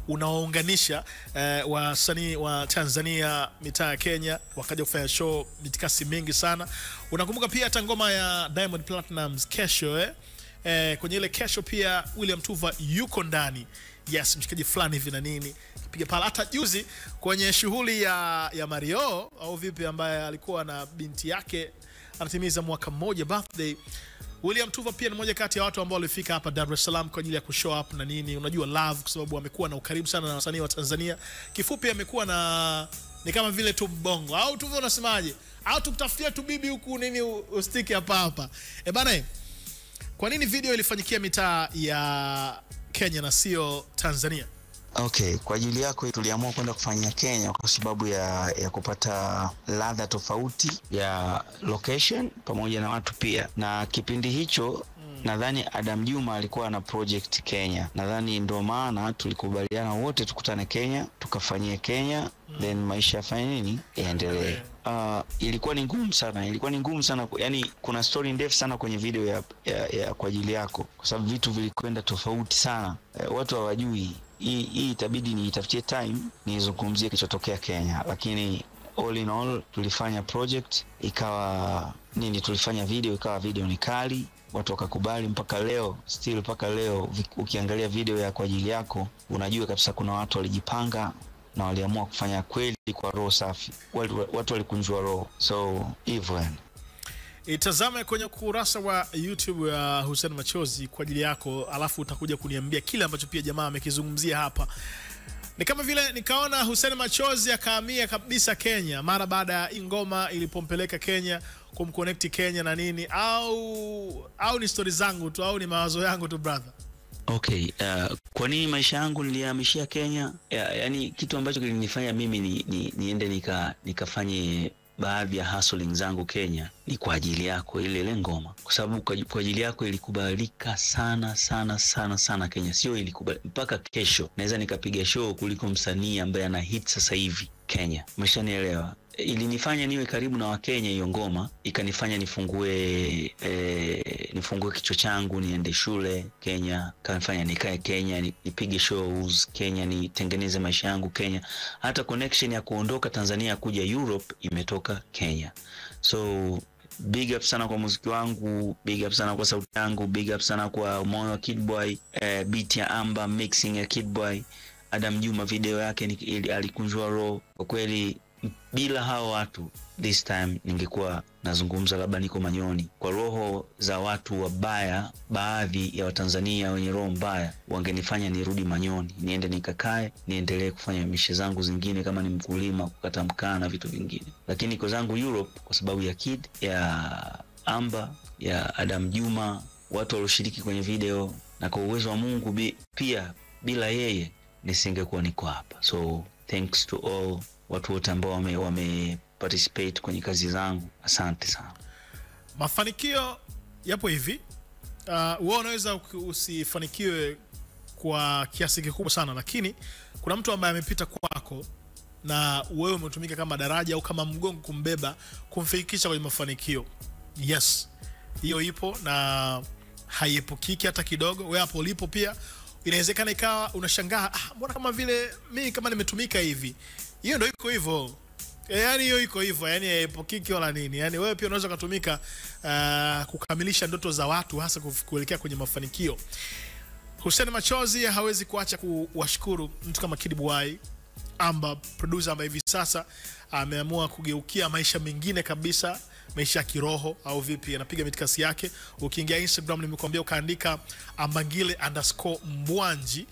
unaunganisha wasanii wa Tanzania mitaa ya Kenya, wakaja kufanya show mitikasi mingi sana. Unakumbuka pia hata ngoma ya Diamond Platnumz Kesho, kwenye ile Kesho pia William Tuva yuko ndani. Yes, mshikaji fulani hivi na nini piga pala. Hata juzi kwenye shughuli ya Mario au vipi, ambaye alikuwa na binti yake anatimiza mwaka mmoja birthday, William Tuva pia ni mmoja kati ya watu ambao walifika hapa Dar es Salaam kwa ajili ya kushow up na nini. Unajua love, kwa sababu amekuwa na ukaribu sana na wasanii wa Tanzania. Kifupi amekuwa na ni kama vile tu Bongo au Tuva, unasemaje, au tukutafutia tu bibi huku nini ustiki hapa. Bana, kwa nini video ilifanyikia mitaa ya Kenya na sio Tanzania? Okay, kwa ajili yako tuliamua kwenda kufanya Kenya kwa sababu ya kupata ladha tofauti ya location pamoja na watu pia. Na kipindi hicho nadhani Adam Juma alikuwa na project Kenya. Nadhani ndio maana tulikubaliana wote tukutane Kenya, tukafanyie Kenya, then maisha yafanye nini, yaendelee. Ilikuwa ni ngumu sana, yani kuna story ndefu sana kwenye video ya kwa ajili yako, kwa sababu vitu vilikwenda tofauti sana. Watu hawajui. Hii itabidi niitafutie time nizungumzie kilichotokea Kenya, lakini all in all tulifanya project ikawa nini, tulifanya video ikawa video ni kali, watu wakakubali mpaka leo, still mpaka leo ukiangalia video ya kwa ajili yako unajua kabisa kuna watu walijipanga na waliamua kufanya kweli kwa roho safi, watu walikunjua roho. So hivyo itazame kwenye kurasa wa YouTube ya Hussein Machozi kwa ajili yako, alafu utakuja kuniambia kile ambacho pia jamaa amekizungumzia hapa. Ni kama vile nikaona Hussein Machozi akahamia kabisa Kenya mara baada ya ngoma ilipompeleka Kenya, kumconnect Kenya na nini, au ni story zangu tu, au ni mawazo yangu tu brother? Okay, kwa nini maisha yangu nilihamishia Kenya? Yani kitu ambacho kilinifanya mimi niende nikafanye baadhi ya hustling zangu Kenya ni kwa ajili yako, ile ngoma, kwa sababu kwa ajili yako ilikubalika sana Kenya. Sio ilikubalika mpaka kesho naweza nikapiga show kuliko msanii ambaye ana hit sasa hivi Kenya. Umeshanielewa? Ilinifanya niwe karibu na Wakenya hiyo ngoma, ikanifanya nifungue kichwa changu, niende shule Kenya, kanifanya nikae Kenya, nipige shows Kenya, nitengeneze maisha yangu Kenya. Hata connection ya kuondoka Tanzania kuja Europe imetoka Kenya. So big up sana kwa muziki wangu, big up sana kwa sauti yangu, big up sana kwa moyo wa Kid Boy, beat ya Amba, mixing ya Kid Boy, Adam Juma video yake alikunjua roho. Kwa kweli bila hao watu this time ningekuwa nazungumza labda niko Manyoni. Kwa roho za watu wabaya, baadhi ya Watanzania wenye roho mbaya wangenifanya nirudi Manyoni, niende nikakae, niendelee kufanya mishe zangu zingine kama ni mkulima, kukata mkaa na vitu vingine. Lakini kwa zangu Europe, kwa sababu ya Kid, ya Amba, ya Adam Juma, watu walioshiriki kwenye video, na kwa uwezo wa Mungu pia bila yeye nisingekuwa niko hapa. So thanks to all watu wote ambao kuparticipate kwenye kazi zangu. Asante sana. Mafanikio yapo hivi. Wewe unaweza usifanikiwe kwa kiasi kikubwa sana, lakini kuna mtu ambaye amepita kwako na wewe umetumika kama daraja au kama mgongo kumbeba kumfikisha kwenye mafanikio. Yes, hiyo ipo na haiepukiki hata kidogo. Wewe hapo ulipo pia inawezekana ikawa unashangaa, mbona kama vile mimi kama nimetumika hivi. Hiyo ndio iko hivyo. Yani hiyo iko hivyo, yani haiepukiki wala nini. Yani wewe pia unaweza kutumika kukamilisha ndoto za watu, hasa kuelekea kwenye mafanikio. Hussein Machozi hawezi kuacha kuwashukuru mtu kama Kid Bwai, Amba, producer ambaye hivi sasa ameamua kugeukia maisha mengine kabisa, maisha ya kiroho au vipi, anapiga mitikasi yake. Ukiingia Instagram nimekuambia ukaandika Ambangile_Mbwanji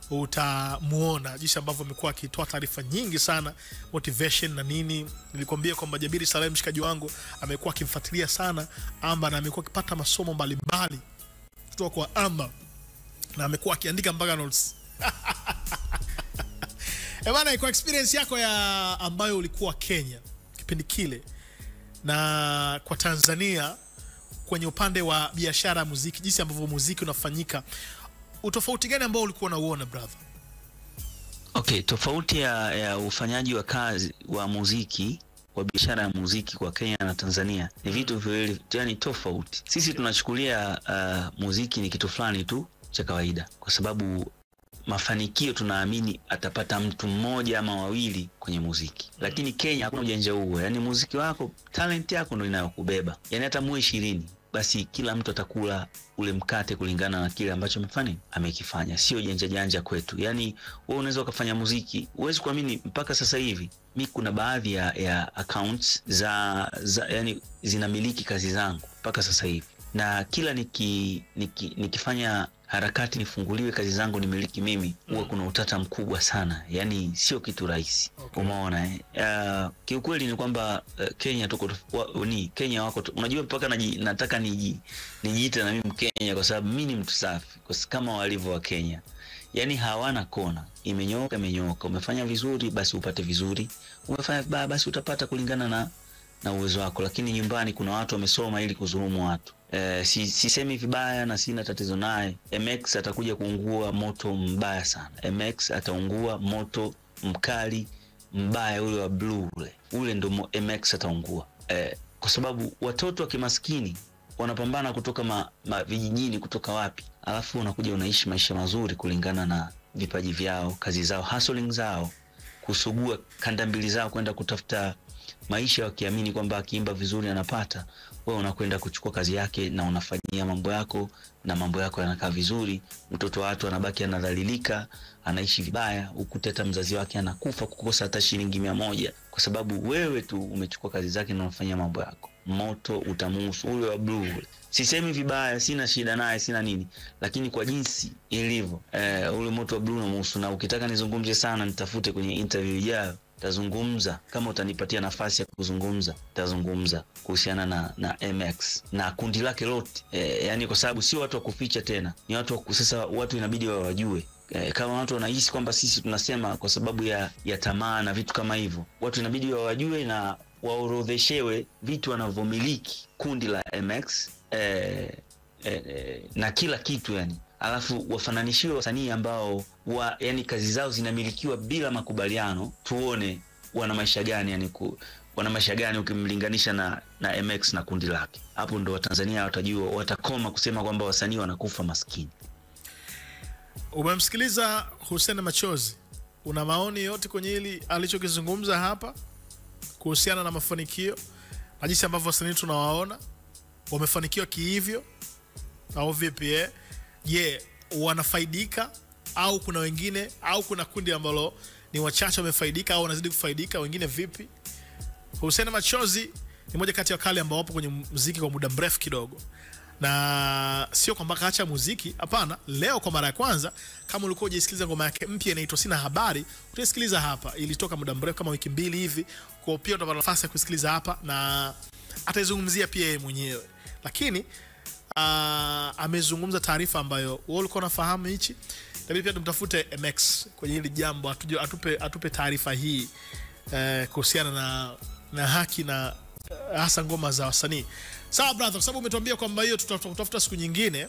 utamuona jinsi ambavyo amekuwa akitoa taarifa nyingi sana, motivation na nini. Nilikwambia kwamba Jabiri Saleh mshikaji wangu amekuwa akimfuatilia sana Amba na amekuwa akipata masomo mbalimbali kutoka kwa Amba na amekuwa akiandika mpaka notes. Bwana, kwa experience yako ya ambayo ulikuwa Kenya kipindi kile na kwa Tanzania kwenye upande wa biashara ya muziki, jinsi ambavyo muziki unafanyika, utofauti gani ambao ulikuwa unauona brother? Okay, tofauti ya ufanyaji wa kazi wa muziki, wa biashara ya muziki kwa Kenya na Tanzania ni vitu viwili yani tofauti. Sisi tunachukulia muziki ni kitu fulani tu cha kawaida, kwa sababu mafanikio tunaamini atapata mtu mmoja ama wawili kwenye muziki. Lakini Kenya hakuna ujanja huo. Yani muziki wako, talent yako ndio inayokubeba. Yani hata muwe 20, basi kila mtu atakula ule mkate kulingana na kile ambacho amekifanya. Sio janja kwetu. Yani wewe unaweza ukafanya muziki, huwezi kuamini mpaka sasa hivi mimi kuna baadhi ya accounts za yani zinamiliki kazi zangu mpaka sasa hivi. Na kila nikifanya harakati nifunguliwe kazi zangu nimiliki mimi, huwa kuna utata mkubwa sana. Yani sio kitu rahisi. Okay. Umeona kiukweli ni kwamba Kenya tuko Kenya wako unajua mpaka nataka nijiite na mimi Mkenya, kwa sababu mimi ni mtu safi kama walivyo wa Kenya. Yani hawana kona, imenyooka. Umefanya vizuri basi upate vizuri, umefanya vibaya basi utapata kulingana na uwezo wako. Lakini nyumbani kuna watu wamesoma ili kudhulumu watu. Sisemi vibaya na sina tatizo naye. MX atakuja kuungua moto mbaya sana. MX ataungua moto mkali mbaya, ule wa blue ule ndo MX ataungua. Kwa sababu watoto wa kimaskini wanapambana kutoka vijijini, kutoka wapi, alafu unakuja unaishi maisha mazuri kulingana na vipaji vyao, kazi zao, hustling zao, kusugua kanda mbili zao kwenda kutafuta maisha, wakiamini kwamba akiimba vizuri anapata. Wewe unakwenda kuchukua kazi yake na unafanyia mambo yako na mambo yako yanakaa vizuri. Mtoto wa watu anabaki anadhalilika, anaishi vibaya, ukuteta mzazi wake anakufa kukosa hata shilingi 100 kwa sababu wewe tu umechukua kazi zake na unafanyia mambo yako. Moto utamuhusu ule wa blue. Sisemi vibaya, sina shida naye, sina nini, lakini kwa jinsi ilivyo ule moto wa blue unamuhusu. Na ukitaka nizungumzie sana nitafute kwenye interview ijayo, tazungumza. Kama utanipatia nafasi ya kuzungumza, tazungumza kuhusiana na MX na kundi lake lote. Yani kwa sababu sio watu wa kuficha tena, ni watu sasa watu inabidi wajue. Kama watu wanahisi kwamba sisi tunasema kwa sababu ya tamaa na vitu kama hivyo, watu inabidi wajue na waorodheshewe vitu wanavyomiliki kundi la MX na kila kitu yani. Alafu wafananishiwe wasanii ambao yani kazi zao zinamilikiwa bila makubaliano, tuone wana maisha gani yani wana maisha gani ukimlinganisha na MX na kundi lake. Hapo ndo Watanzania watajua, watakoma kusema kwamba wasanii wanakufa maskini. Umemsikiliza Hussein Machozi, una maoni yote kwenye hili alichokizungumza hapa kuhusiana na mafanikio na jinsi ambavyo wasanii tunawaona wamefanikiwa kihivyo au vipi? Wanafaidika au kuna wengine au kuna kundi ambalo ni wachache wamefaidika au wanazidi kufaidika, wengine vipi? Hussein Machozi ni moja kati ya wakali ambao wapo kwenye muziki kwa muda mrefu kidogo, na sio kwamba kaacha muziki, hapana. Leo kwa mara ya kwanza, kama ulikuwa hujasikiliza ngoma yake mpya inaitwa Sina Habari, utasikiliza hapa. Ilitoka muda mrefu kama wiki 2 hivi, kwa pia utapata nafasi ya kusikiliza hapa na ataizungumzia pia yeye mwenyewe. Lakini amezungumza taarifa ambayo wewe ulikuwa unafahamu hichi. Tabii pia tumtafute MX kwenye hili jambo atupe taarifa hii kuhusiana na na haki na hasa ngoma za wasanii. Sawa brother, kwa sababu umetuambia kwamba hiyo tutafuta siku nyingine,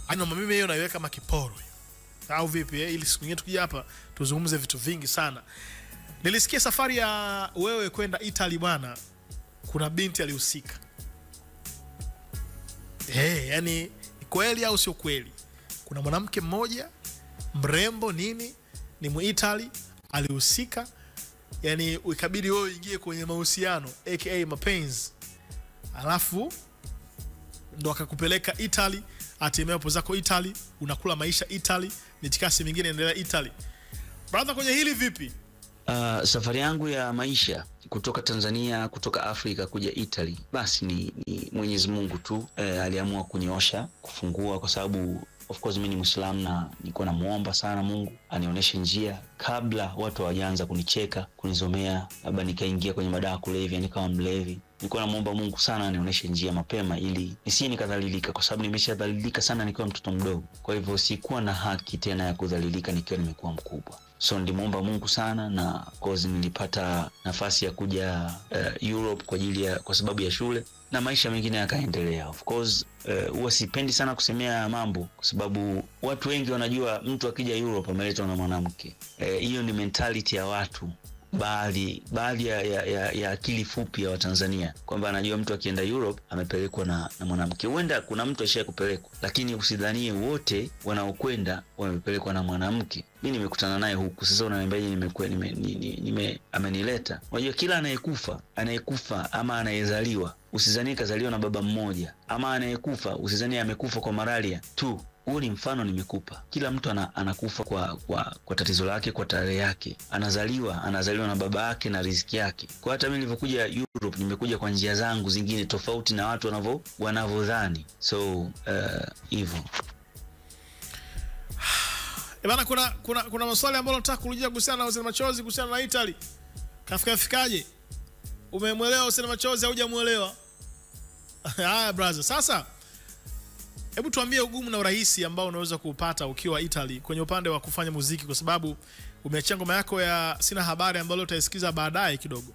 ana mimi hiyo naiweka makiporo. Au vipi ili siku nyingine tukija hapa tuzungumze vitu vingi sana. Nilisikia safari ya wewe kwenda Italy bwana, kuna binti alihusika. Yani kweli au sio kweli? Kuna mwanamke mmoja mrembo nini ni Muitali alihusika, yani ikabidi wewe uingie kwenye mahusiano aka mapenzi, alafu ndo akakupeleka Italy, hatimaye hapo zako Italy, unakula maisha Italy, mitikasi mingine endelea Italy. Brother, kwenye hili vipi? Safari yangu ya maisha kutoka Tanzania, kutoka Afrika kuja Italy, basi ni Mwenyezi Mungu tu aliamua kunyosha, kufungua, kwa sababu of course mimi ni Muislamu na nilikuwa namuomba sana Mungu anionyeshe njia kabla watu hawajaanza kunicheka, kunizomea, labda nikaingia kwenye madawa kulevya nikawa mlevi. Nilikuwa namuomba Mungu sana anionyeshe njia mapema ili nisije nikadhalilika, kwa sababu nimeshadhalilika sana nikiwa mtoto mdogo. Kwa hivyo sikuwa na haki tena ya kudhalilika nikiwa nimekuwa mkubwa. So ndimuomba Mungu sana, na cause nilipata nafasi ya kuja Europe kwa sababu ya shule na maisha mengine yakaendelea. Of course huwa sipendi sana kusemea mambo kwa sababu watu wengi wanajua mtu akija Europe ameletwa na mwanamke. Hiyo ni mentality ya watu, baadhi ya akili fupi ya Watanzania, kwamba anajua mtu akienda Europe amepelekwa na mwanamke. Huenda kuna mtu ashaye kupelekwa, lakini usidhanie wote wanaokwenda wamepelekwa na mwanamke. Mimi nimekutana naye huku, sasa unaniambia amenileta. Unajua kila anayekufa ama anayezaliwa usizanie kazaliwa na baba mmoja, ama anayekufa usizanie amekufa kwa malaria tu. Huo ni mfano nimekupa. Kila mtu anakufa kwa tatizo lake, kwa tarehe yake. Anazaliwa na baba yake na riziki yake. Kwa hata mimi nilipokuja Europe nimekuja kwa njia zangu zingine tofauti na watu wanavyodhani. So hivyo. Bana, kuna maswali ambayo nataka kuuliza kuhusiana na Hussein Machozi, kuhusiana na Italy. Kafikaje? Umemwelewa Hussein Machozi au hujamuelewa? Haya brother, sasa hebu tuambie ugumu na urahisi ambao unaweza kuupata ukiwa Italy kwenye upande wa kufanya muziki, kwa sababu umeachia ngoma yako ya Sina Habari ambayo utaisikiza baadaye kidogo.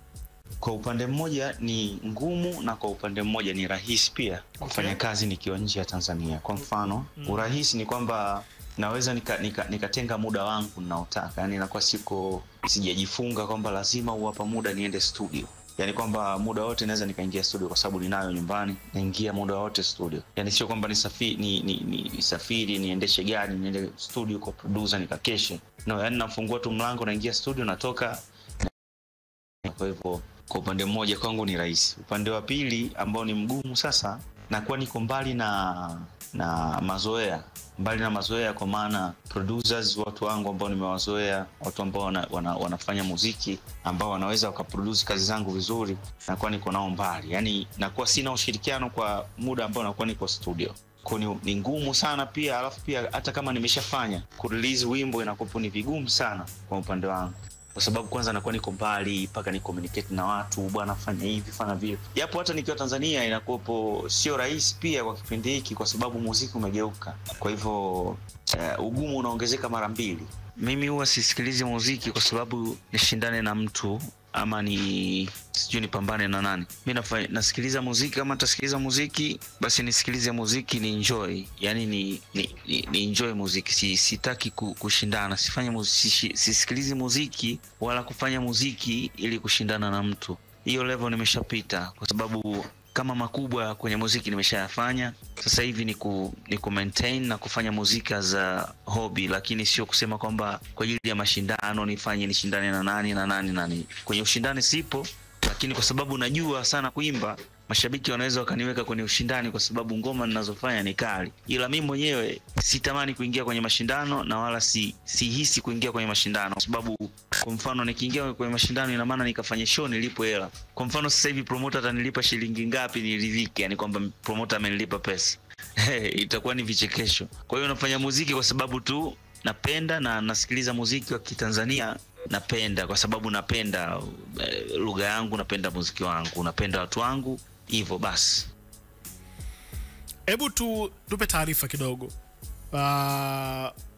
Kwa upande mmoja ni ngumu na kwa upande mmoja ni rahisi pia kufanya kazi nikiwa nje ya Tanzania. Kwa mfano, urahisi ni kwamba naweza nikatenga muda wangu ninaotaka. Yani inakuwa sijajifunga kwamba lazima uwapa muda niende studio. Yani kwamba muda wote naweza nikaingia studio kwa sababu ninayo nyumbani, naingia muda wote studio. Yani sio kwamba nisafiri niendeshe gari niende studio kwa producer nikakeshe. No, yani nafungua tu mlango naingia studio natoka. Kwa hivyo kwa upande mmoja kwangu ni rahisi. Upande wa pili ambao ni mgumu sasa, nakuwa niko mbali na mazoea. Mbali na mazoea kwa maana producers, watu wangu ambao nimewazoea, watu ambao wanafanya muziki ambao wanaweza wakaproduce kazi zangu vizuri, nakuwa niko nao mbali. Yani nakuwa sina ushirikiano kwa muda ambao nakuwa niko studio. Kwa ni ngumu sana pia, alafu pia hata kama nimeshafanya kurelease wimbo inakuwa ni vigumu sana kwa upande wangu. Kwa sababu kwanza nakuwa niko mbali, mpaka ni communicate na watu, bwana fanya hivi, fanya vile. Japo hata nikiwa Tanzania inakuwa sio rahisi pia kwa kipindi hiki, kwa sababu muziki umegeuka. Kwa hivyo ugumu unaongezeka mara mbili. Mimi huwa sisikilizi muziki kwa sababu nishindane na mtu ama sijui nipambane na nani. Mimi nasikiliza muziki, kama nitasikiliza muziki basi nisikilize muziki ni enjoy. Yani ni enjoy muziki. Sitaki kushindana. Sisikilizi muziki wala kufanya muziki ili kushindana na mtu. Hiyo level nimeshapita, kwa sababu kama makubwa kwenye muziki nimeshayafanya. Sasa hivi ni ku maintain na kufanya muziki za hobby, lakini sio kusema kwamba kwa ajili ya mashindano nishindane na nani. Kwenye ushindani sipo, lakini kwa sababu najua sana kuimba, mashabiki wanaweza wakaniweka kwenye ushindani kwa sababu ngoma ninazofanya ni kali. Ila mimi mwenyewe sitamani kuingia kwenye mashindano na wala sihisi kuingia kwenye mashindano, kwa sababu kwa mfano nikiingia kwenye mashindano ina maana nikafanya show nilipo hela. Kwa mfano sasa hivi promoter atanilipa shilingi ngapi niridhike, yani kwamba promoter amenilipa pesa. Itakuwa ni vichekesho. Kwa hiyo nafanya muziki kwa sababu tu napenda na nasikiliza muziki wa Kitanzania. Napenda kwa sababu napenda lugha yangu, napenda muziki wangu, napenda watu wangu, hivyo basi. Hebu tupe taarifa kidogo.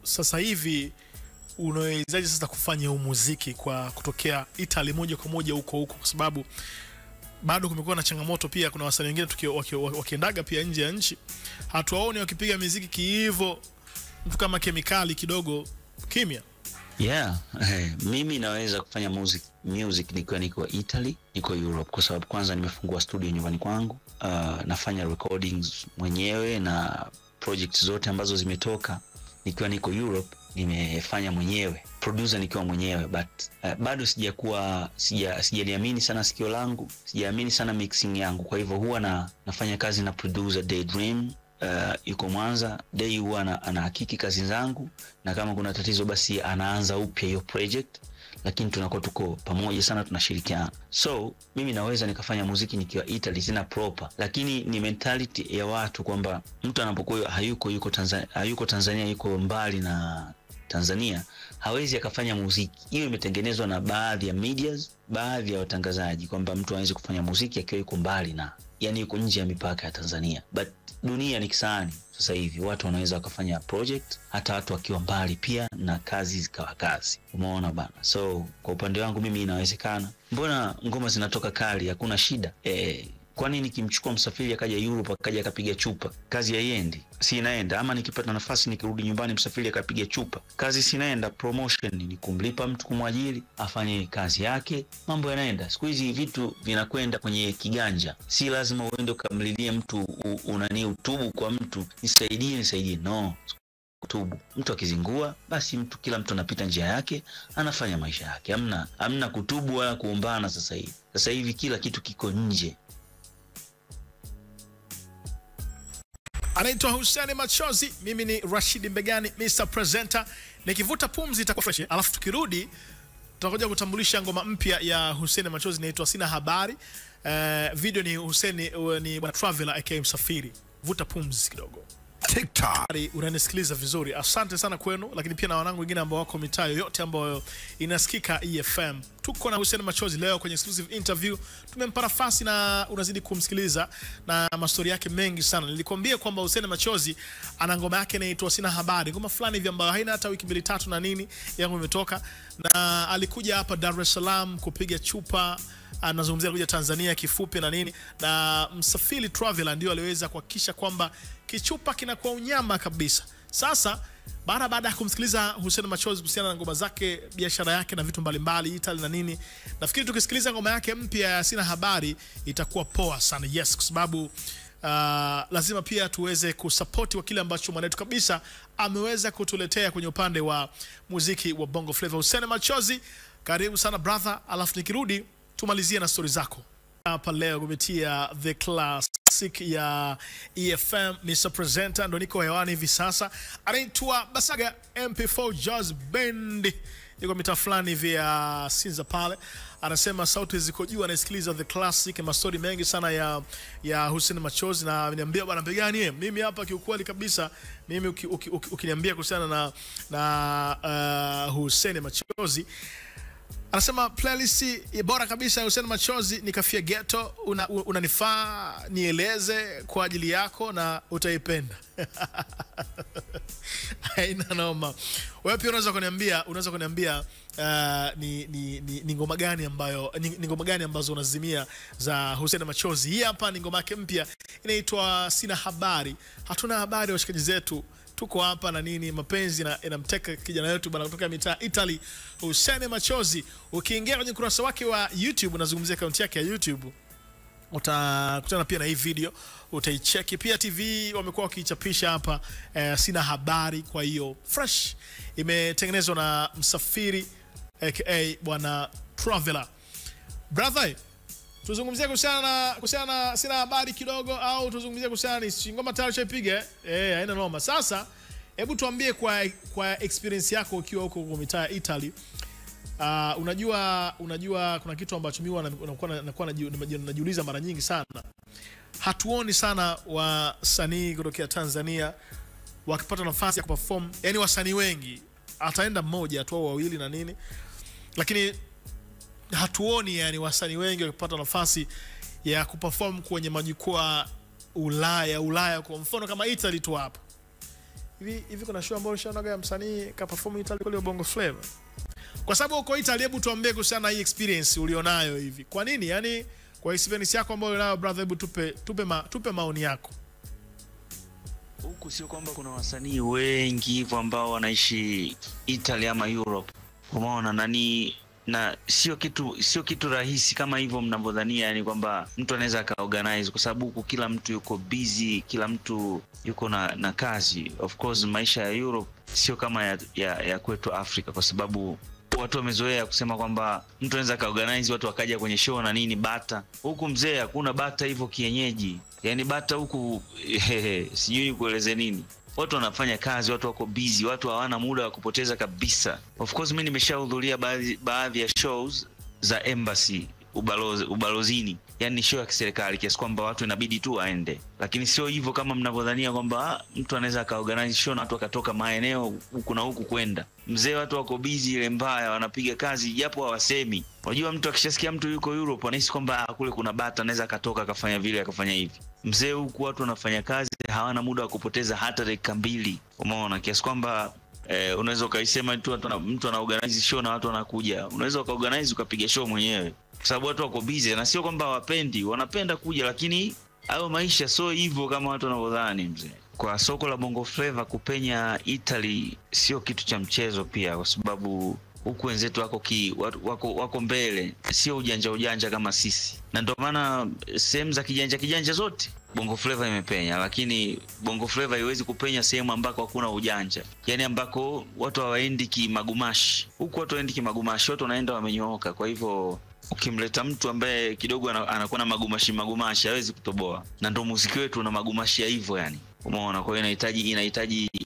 Sasa hivi unawezaje sasa kufanya huu muziki kwa kutokea Italy moja kwa moja huko, kwa sababu bado kumekuwa na changamoto pia. Kuna wasanii wengine wakiendaga pia nje ya nchi, hatuwaoni wakipiga muziki kiivo, mtu kama Kemikali kidogo kimya. Yeah, mimi naweza kufanya music nikiwa niko Italy, niko Europe, kwa sababu kwanza nimefungua studio nyumbani kwangu. Nafanya recordings mwenyewe na projects zote ambazo zimetoka nikiwa niko Europe nimefanya mwenyewe, producer nikiwa mwenyewe, but bado sijaliamini sana sikio langu, sijaamini sana mixing yangu. Kwa hivyo huwa nafanya kazi na producer Daydream, yuko Mwanza. Day huwa anahakiki kazi zangu, na kama kuna tatizo basi anaanza upya hiyo project, lakini tuko pamoja sana, tunashirikiana. So mimi naweza nikafanya muziki nikiwa Italy tena proper, lakini ni mentality ya watu kwamba mtu anapokuwa hayuko Tanzania, yuko mbali na Tanzania, hawezi akafanya muziki. Hiyo imetengenezwa na baadhi ya medias, baadhi ya watangazaji, kwamba mtu hawezi kufanya muziki akiwa yuko mbali na, yani yuko nje ya mipaka ya Tanzania. But dunia ni kisani sasa hivi, watu wanaweza wakafanya project hata watu wakiwa mbali pia, na kazi zikawa kazi. Umeona bana? So kwa upande wangu mimi inawezekana. Mbona ngoma zinatoka kali, hakuna shida. Kwa nini nikimchukua msafiri akaja Europe akaja akapiga chupa, kazi haiendi? Si inaenda? Ama nikipata nafasi nikirudi nyumbani msafiri akapiga chupa, kazi si inaenda? Promotion ni kumlipa mtu, kumwajiri afanye kazi yake, mambo yanaenda. Siku hizi vitu vinakwenda kwenye kiganja, si lazima uende ukamlilie mtu utubu kwa mtu, nisaidie. No, kutubu. Mtu akizingua basi kila mtu anapita njia yake, anafanya maisha yake. Hamna kutubu wala kuombana sasa hivi kila kitu kiko nje. Anaitwa Hussein Machozi, mimi ni Rashid Mbegani, Mr. Presenter. Nikivuta pumzi itakuwa fresh, alafu tukirudi tutakuja kutambulisha ngoma mpya ya Hussein Machozi inaitwa Sina Habari. Video ni Hussein ni bwana Traveler aka Msafiri. Vuta pumzi kidogo. TikTok. Unanisikiliza vizuri. Asante sana kwenu, lakini pia na wanangu wengine ambao wako mitaa yote ambayo inasikika EFM. Tuko na Hussein Machozi leo kwenye exclusive interview. Tumempa nafasi na unazidi kumsikiliza na mastori yake mengi sana. Nilikwambia kwamba Hussein Machozi ana ngoma yake inaitwa Sina Habari. Ngoma fulani hivi ambayo haina hata wiki 2-3 na nini yangu imetoka, na alikuja hapa Dar es Salaam kupiga chupa. Anazungumzia kuja Tanzania kifupi na nini, na Msafiri Traveler ndio aliweza kuhakikisha kwamba kichupa kinakuwa unyama kabisa. Sasa baada ya kumsikiliza Hussein Machozi kuhusiana na ngoma zake, biashara yake na vitu mbalimbali Italy na nini, nafikiri tukisikiliza ngoma yake mpya ya Sina Habari itakuwa poa sana. Yes, kwa sababu lazima pia tuweze kusupport wa kile ambacho mwanetu kabisa ameweza kutuletea kwenye upande wa muziki wa Bongo Flava. Hussein Machozi, karibu sana brother, alafu nikirudi tumalizie na story zako. Hapa leo kupitia The Classic ya EFM, Mr. Presenter ndo niko hewani hivi sasa. Anaitwa Basaga MP4 Jazz Band, yuko mitaa fulani hivi ya Sinza pale. Anasema sauti ziko juu, anasikiliza The Classic, mastori mengi sana ya Hussein Machozi, na ananiambia bwana Mbegani, mimi hapa kiukweli kabisa, mimi ukiniambia kuhusiana na Hussein Machozi, anasema playlist bora kabisa ya Hussein Machozi ni Kafia Ghetto, unanifaa nieleze kwa ajili yako na utaipenda. Haina noma. Wewe pia unaweza kuniambia ni ngoma gani ambayo ni ngoma gani ambazo unazimia za Hussein Machozi. Hii hapa ni ngoma yake mpya inaitwa Sina Habari. Hatuna habari washikaji zetu, tuko hapa na nini, mapenzi inamteka kijana wetu bana kutoka mitaa Italy, Hussein Machozi. Ukiingia kwenye kurasa wake wa YouTube, unazungumzia account yake ya YouTube, utakutana pia na hii video, utaicheki. Pia TV wamekuwa wakichapisha hapa Sina Habari, kwa hiyo fresh, imetengenezwa na Msafiri aka bwana Traveler. Brother, tuzungumzie kuhusiana na Sina Habari kidogo, au tuzungumzie kuhusiana ni ngoma tayari chaipiga? Haina noma. Sasa hebu tuambie kwa experience yako ukiwa huko kwa mitaa Italy. Unajua kuna kitu ambacho mimi nakuwa najiuliza mara nyingi sana. Hatuoni sana wasanii kutoka Tanzania wakipata nafasi ya kuperform, yani wasanii wengi ataenda mmoja tu au wawili na nini, lakini hatuoni yani wasanii wengi wakipata nafasi ya kuperform kwenye majukwaa Ulaya kwa mfano kama Italy tu hapa. Hivi kuna show ambayo ushaonaga msanii ka perform Italy kwa Bongo Flava? Kwa sababu uko Italy, hebu tuambie kuhusiana na hii experience ulionayo hivi. Kwa Kwa experience yako ambayo unayo brother, hebu tupe maoni yako. Huku sio kwamba kuna wasanii wengi hivyo ambao wanaishi Italy ama Europe. Umeona na sio kitu rahisi kama hivyo mnavyodhania, yani kwamba mtu anaweza akaorganize, kwa sababu huku kila mtu yuko busy, kila mtu yuko na kazi. Of course maisha ya Europe sio kama ya kwetu Afrika, kwa sababu watu wamezoea kusema kwamba mtu anaweza kaorganize watu wakaja kwenye show na nini bata. Huku mzee hakuna bata hivyo kienyeji. Yaani bata huku sijui kueleze nini. Watu wanafanya kazi, watu wako busy, watu hawana muda wa kupoteza kabisa. Of course mimi nimeshahudhuria baadhi ya shows za embassy, ubalozini. Yaani show ya kiserikali kiasi kwamba watu inabidi tu waende. Lakini sio hivyo kama mnavyodhania kwamba mtu anaweza kaorganize show na watu wakatoka maeneo huku na huku kwenda. Mzee watu wako busy ile mbaya, wanapiga kazi japo hawasemi. Unajua mtu akishasikia mtu yuko Europe anahisi kwamba kule kuna bata, anaweza katoka akafanya vile akafanya hivi. Mzee huku watu wanafanya kazi, hawana muda wa kupoteza hata dakika 2. Umeona kiasi kwamba unaweza kaisema tu mtu anaorganize show na watu wanakuja. Unaweza kaorganize ukapiga show mwenyewe. Kwa sababu watu wako busy, na sio kwamba hawapendi, wanapenda kuja, lakini hayo maisha sio hivyo kama watu wanavyodhani mzee. Kwa soko la Bongo Flava kupenya Italy sio kitu cha mchezo pia, kwa sababu huku wenzetu wako mbele, sio ujanja kama sisi. Na ndio maana sehemu za kijanja zote Bongo Flava imepenya, lakini Bongo Flava haiwezi kupenya sehemu ambako hakuna ujanja. Yaani ambako watu hawaendi kimagumashi. Huku watu waendi kimagumashi, watu wanaenda wamenyooka. Kwa hivyo ukimleta mtu ambaye kidogo anakuwa na magumashi hawezi kutoboa. Na ndio muziki wetu una magumashi ya hivyo yani. Umeona, kwa hiyo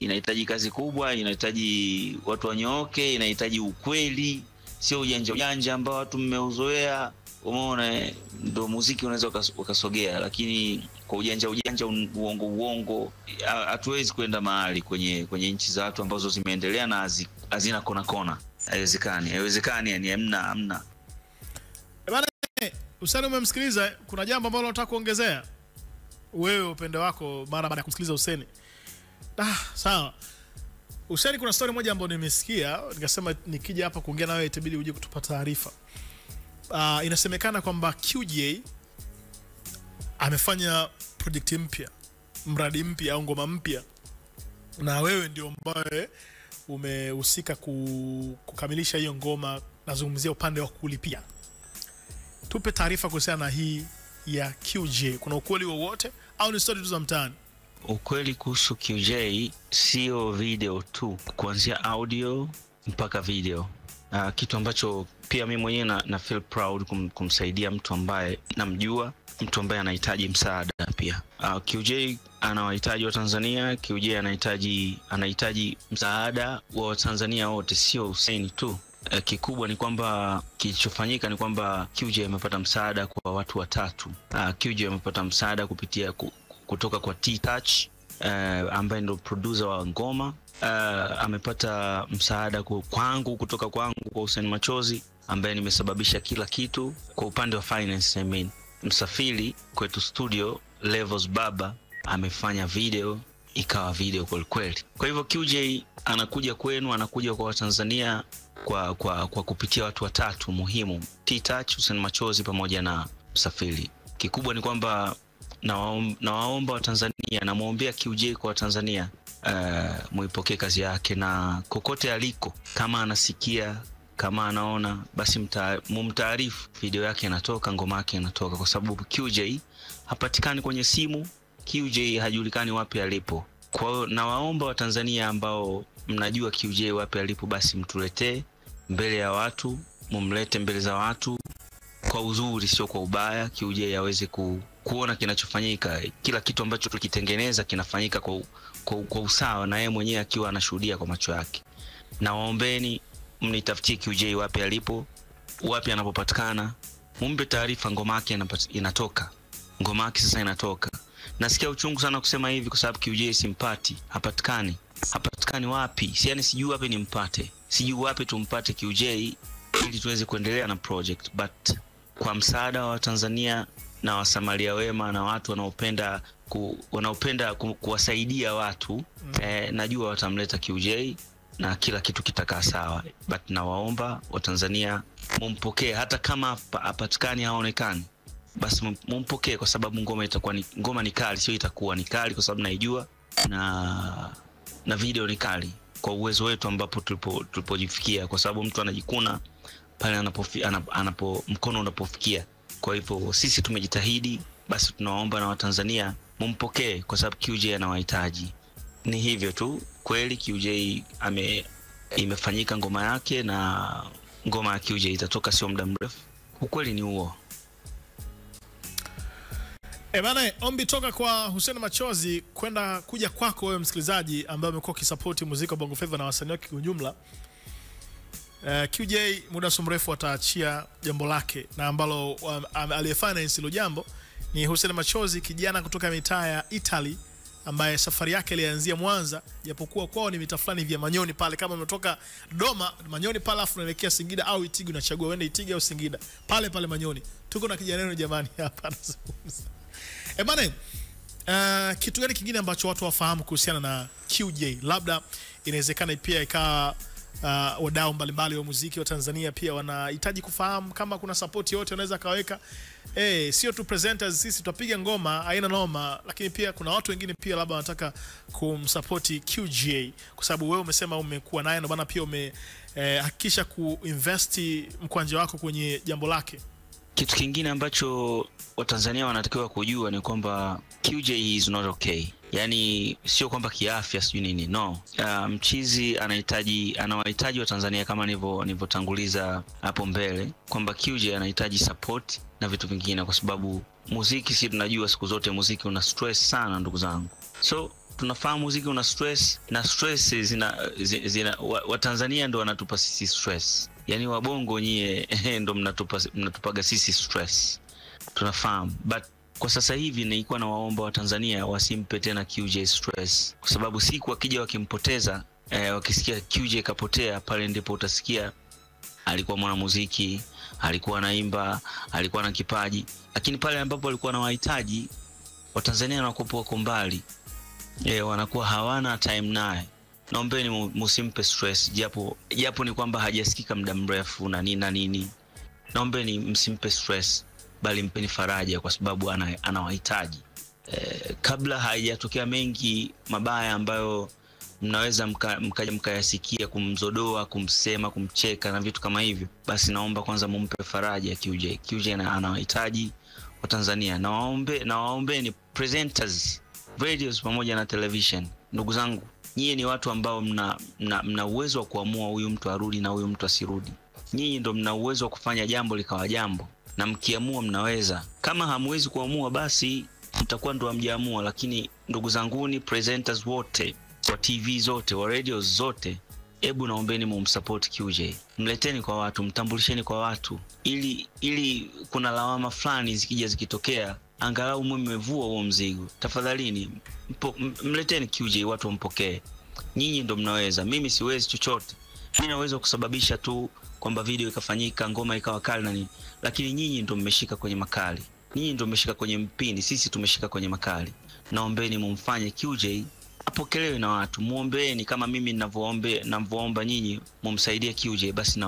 inahitaji kazi kubwa, inahitaji watu wanyooke, inahitaji ukweli, sio ujanja ambao watu mmeuzoea. Umeona, ndio muziki unaweza ukasogea, lakini kwa ujanja uongo hatuwezi kwenda mahali kwenye nchi za watu ambazo zimeendelea na hazina kona. Haiwezekani yani, hamna. Bana, Hussein umemsikiliza, kuna jambo ambalo unataka kuongezea wewe upende wako mara baada ya kumsikiliza Hussein? Sawa. Hussein, kuna story moja ambayo nimesikia, nikasema nikija hapa kuongea na wewe itabidi uje kutupa taarifa. Inasemekana kwamba QJ amefanya project mpya, mradi mpya au ngoma mpya, na wewe ndio ambaye umehusika kukamilisha hiyo ngoma. Nazungumzia upande wa kulipia. Tupe taarifa kuhusiana na hii ya QJ. Kuna ukweli wowote au ni story tu za mtaani? Ukweli kuhusu QJ sio video tu, kuanzia audio mpaka video. Kitu ambacho pia mimi mwenyewe na feel proud kumsaidia mtu ambaye namjua, mtu ambaye anahitaji msaada pia. QJ anawahitaji wa Tanzania, QJ anahitaji msaada wa Tanzania wote, sio Hussein tu. Kikubwa ni kwamba kilichofanyika ni kwamba QJ amepata msaada kwa watu watatu. QJ amepata msaada kutoka kwa T-Touch, ambaye ndo producer wa ngoma. Amepata msaada kutoka kwangu kwa Hussein Machozi, ambaye nimesababisha kila kitu kwa upande wa finance. Msafiri kwetu studio Levels Baba amefanya video, ikawa video kweli. Kwa hivyo QJ anakuja kwenu, anakuja kwa Watanzania kwa kupitia watu watatu muhimu: T-Touch, Hussein Machozi pamoja na Msafiri. Kikubwa ni kwamba nawaomba wa Tanzania, na muombea QJ kwa Tanzania, muipokee kazi yake, na kokote aliko, kama anasikia, kama anaona, basi mumtaarifu video yake inatoka, ngoma yake inatoka, kwa sababu QJ hapatikani kwenye simu, QJ hajulikani wapi alipo. Kwa hiyo nawaomba wa Tanzania ambao mnajua QJ wapi alipo, basi mtuletee mbele ya watu, mumlete mbele za watu kwa uzuri, sio kwa ubaya. QJ aweze kuona kinachofanyika, kila kitu ambacho tukitengeneza kinafanyika kwa usawa, na yeye mwenyewe akiwa anashuhudia kwa macho yake. Na waombeni mnitafutie QJ wapi alipo, wapi anapopatikana, mumpe taarifa ngoma yake inatoka. Ngoma yake sasa inatoka. Nasikia uchungu sana kusema hivi kwa sababu QJ simpati, hapatikani wapi? Yani sijui wapi nimpate, sijui wapi tumpate QJ ili tuweze kuendelea na project. But kwa msaada wa Tanzania na wasamaria wema na watu wanaopenda kuwasaidia watu, najua watamleta QJ na kila kitu kitakaa sawa. But nawaomba wa Tanzania mumpokee, hata kama hapatikani, haonekani, basi mumpokee, kwa sababu ngoma ni kali, sio itakuwa ni kali kwa sababu naijua, na video ni kali kwa uwezo wetu ambapo tulipojifikia, kwa sababu mtu anajikuna pale anapo mkono unapofikia. Kwa hivyo sisi tumejitahidi, basi tunawaomba na Watanzania mumpokee kwa sababu QJ anawahitaji. Ni hivyo tu, kweli QJ imefanyika ngoma yake, na ngoma ya QJ itatoka sio muda mrefu. Ukweli ni huo. Bana, ombi toka kwa Hussein Machozi kuja kwako wewe msikilizaji ambaye umekuwa ukisupport muziki wa Bongo Flava na wasanii wake kwa ujumla. QJ muda si mrefu ataachia jambo lake, na ambalo aliyefinance hilo jambo ni Hussein Machozi, kijana kutoka mitaa ya Italy ambaye safari yake ilianzia Mwanza, japokuwa kwao ni mitaa fulani vya Manyoni pale. Kama umetoka Dodoma, Manyoni pale afu unaelekea Singida au Itigi, unachagua uende Itigi au Singida, pale pale Manyoni. Tuko na kijana wenu jamani hapa anazungumza. Bana, kitu gani kingine ambacho watu wafahamu kuhusiana na QJ? Labda inawezekana pia ikawa wadau mbalimbali wa muziki wa Tanzania pia wanahitaji kufahamu kama kuna support yote wanaweza kaweka. Sio tu presenters sisi tutapiga ngoma haina noma, lakini pia kuna watu wengine pia labda wanataka kumsupport QJ, kwa sababu wewe umesema umekuwa naye, ndio maana pia hakikisha kuinvest mkwanja wako kwenye jambo lake. Kitu kingine ambacho Watanzania wanatakiwa kujua ni kwamba QJ is not okay. Yani sio kwamba kiafya sijui nini, no. Mchizi anawahitaji Watanzania kama nilivyotanguliza hapo mbele, kwamba QJ anahitaji support na vitu vingine, kwa sababu muziki, si tunajua siku zote muziki una stress sana ndugu zangu. So tunafahamu muziki una stress, na stress Watanzania ndio wanatupa sisi stress. Yani wabongo nyie ndio mnatupaga sisi stress. Tunafahamu, but kwa sasa hivi nilikuwa na waomba Watanzania wasimpe tena QJ stress, kwa sababu siku wakija wakimpoteza, wakisikia QJ kapotea, pale ndipo utasikia alikuwa mwanamuziki, alikuwa anaimba, alikuwa na kipaji, lakini pale ambapo alikuwa anawahitaji Watanzania wako mbali, wanakuwa hawana time naye. Naombeni musimpe stress, japo ni kwamba hajasikika muda mrefu na nini. Naombeni msimpe stress, bali mpeni faraja, kwa sababu anawahitaji. Kabla haijatokea mengi mabaya ambayo mnaweza mkayasikia, kumzodoa, kumsema, kumcheka na vitu kama hivyo, basi naomba kwanza mumpe faraja QJ. QJ anawahitaji Watanzania. Nawaombeni presenters, radios pamoja na television. Ndugu zangu, nyinyi ni watu ambao mna uwezo wa kuamua huyu mtu arudi na huyu mtu asirudi. Nyinyi ndio mna uwezo wa kufanya jambo likawa jambo, na mkiamua mnaweza. Kama hamwezi kuamua, basi mtakuwa ndio hamjaamua. Lakini ndugu zanguni, presenters wote wa TV zote, wa radio zote, hebu naombeni mumsupport QJ. Mleteni kwa watu, mtambulisheni kwa watu, ili kuna lawama fulani zikitokea, angalau mmevua huo mzigo. Tafadhalini mleteni QJ, watu wampokee. Nyinyi ndio mnaweza, mimi siwezi chochote. Mimi naweza kusababisha tu kwamba video ikafanyika, ngoma ikawa kali na nini, lakini nyinyi ndio mmeshika kwenye makali, nyinyi ndio mmeshika kwenye mpini, sisi tumeshika kwenye makali. Naombeni mumfanye QJ apokelewe na watu. Muombeeni kama mimi ninavyoomba nyinyi mumsaidie QJ, basi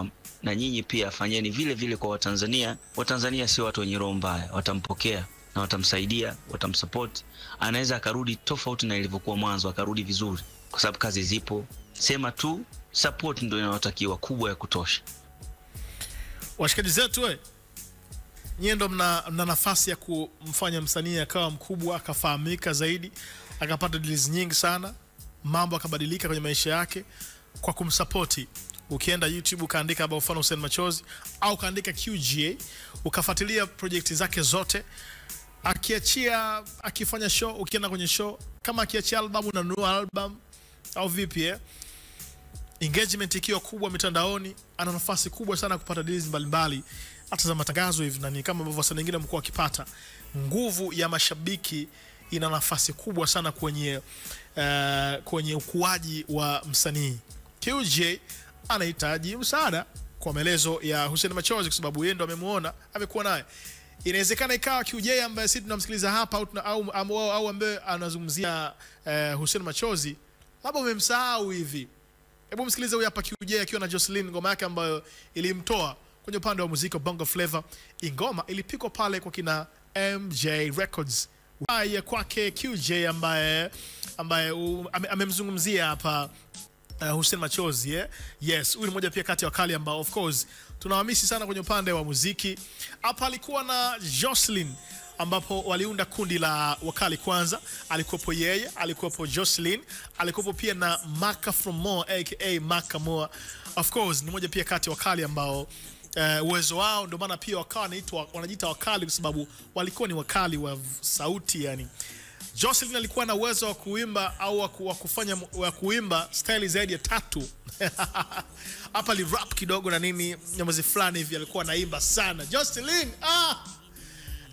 na nyinyi pia fanyeni vile vile kwa Watanzania. Watanzania sio watu wenye roho mbaya, watampokea na watamsaidia, watamsupport. Anaweza akarudi tofauti na ilivyokuwa mwanzo, akarudi vizuri, kwa sababu kazi zipo. Sema tu support ndio inayotakiwa, kubwa ya kutosha. Washikaji zetu, nyinyi ndio mna nafasi ya kumfanya msanii akawa mkubwa, akafahamika zaidi, akapata deals nyingi sana, mambo akabadilika kwenye maisha yake kwa kumsupport. Ukienda YouTube ukaandika kwa mfano Hussein Machozi au kaandika QJ, ukafuatilia project zake zote, akiachia, akifanya show, ukienda kwenye show, kama akiachia album unanunua album au vipi, engagement ikiwa kubwa mitandaoni, ana nafasi kubwa sana kupata deals mbalimbali, hata za matangazo hivi, na ni kama ambavyo wasanii wengine mko wakipata. Nguvu ya mashabiki ina nafasi kubwa sana kwenye ukuaji wa msanii. QJ anahitaji msaada, kwa maelezo ya Hussein Machozi, kwa sababu yeye ndo amemuona, amekuwa naye. Inawezekana ikawa QJ ambaye sisi tunamsikiliza hapa au ambaye anazungumzia Hussein Machozi, labda umemsahau hivi. Hebu msikilize huyu hapa QJ akiwa na Jocelyn, ngoma yake ambayo ilimtoa kwenye upande wa muziki wa Bongo Flava, ingoma ilipikwa pale kwa kina MJ Records ya kwake QJ ambaye amemzungumzia hapa Hussein Machozi. Yes, huyu ni mmoja pia kati ya wakali ambao of course tunawamisi sana kwenye upande wa muziki. Hapa alikuwa na Jocelyn ambapo waliunda kundi la wakali kwanza. Alikuwepo yeye, alikuwepo Jocelyn, alikuwepo pia na Maka from More aka Maka More. Of course ni mmoja pia kati ya wakali ambao uwezo wao ndio maana pia wakawa wanajiita wakali kwa sababu walikuwa ni wakali wa sauti yani. Jocelyn alikuwa na uwezo wa kuimba au wa kuimba style zaidi ya 3. Hapa li rap kidogo na nini nyamazi fulani hivi alikuwa anaimba sana. Jocelyn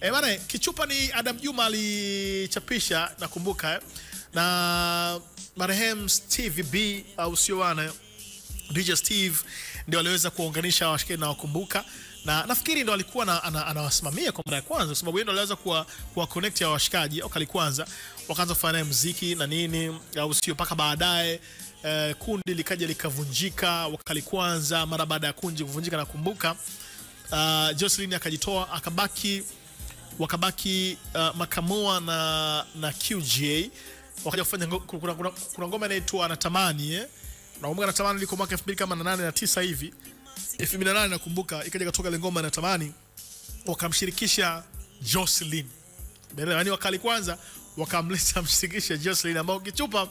bana, kichupa ni Adam Juma alichapisha nakumbuka na marehemu Steve B au sio wana DJ Steve ndio aliweza kuunganisha washikaji na wakumbuka, na nafikiri ndio alikuwa anawasimamia kwa mara ya kwanza kwa sababu yeye ndio aliweza kuwa connect ya washikaji wakali kwanza, wakaanza kufanya muziki na nini au sio, paka baadaye kundi likaja likavunjika wakali kwanza. Mara baada ya kundi kuvunjika nakumbuka Jocelyn akajitoa wakabaki Makamoa na QJ wakaja kufanya kuna ngoma inaitwa Natamani nakumbuka Natamani ilikuwa mwaka 2008 na 9 hivi 2008 nakumbuka ikaja kutoka ile ngoma Natamani wakamshirikisha Jocelyn. Yaani wakali kwanza wakamleta mshirikisha Jocelyn ambao kichupa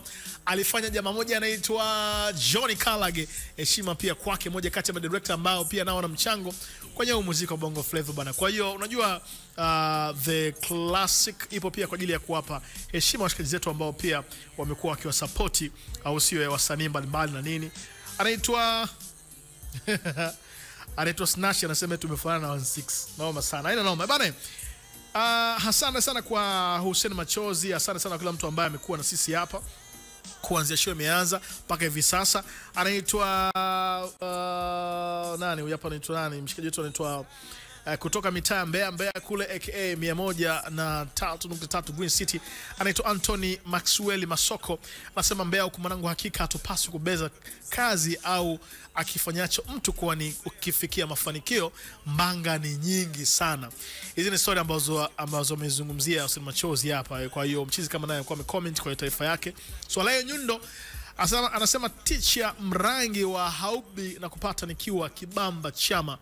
alifanya jamaa moja anaitwa Johnny Kalage, heshima pia kwake, moja kati ya director ambao pia nao na mchango kwenye muziki wa Bongo Flava bana. Kwa hiyo unajua the classic ipo pia kwa ajili ya kuwapa heshima washikaji zetu ambao pia wamekuwa wakiwa support au sio ya wasanii mbalimbali na nini. Anaitwa Snatch anasema tumefanana na 16. Naomba sana. Haina noma bana. Asante sana kwa Hussein Machozi, asante sana kila mtu ambaye amekuwa na sisi hapa kuanzia show imeanza mpaka hivi sasa. Anaitwa nani huyu hapa, anaitwa nani mshikaji wetu, anaitwa kutoka mitaa Mbeya kule aka 103.3 Green City, anaitwa Anthony Maxwell Masoko. Anasema Mbeya huko mwanangu, hakika hatupaswi kubeza kazi au akifanyacho mtu kwa ni ukifikia mafanikio, mbanga ni nyingi sana. Hizi ni story ambazo amezungumzia Hussein Machozi hapa. Kwa hiyo mchizi kama naye kwa amecomment kwa taifa yake. Swala hiyo Nyundo anasema teacher Mrangi wa Haubi na kupata nikiwa Kibamba Chama.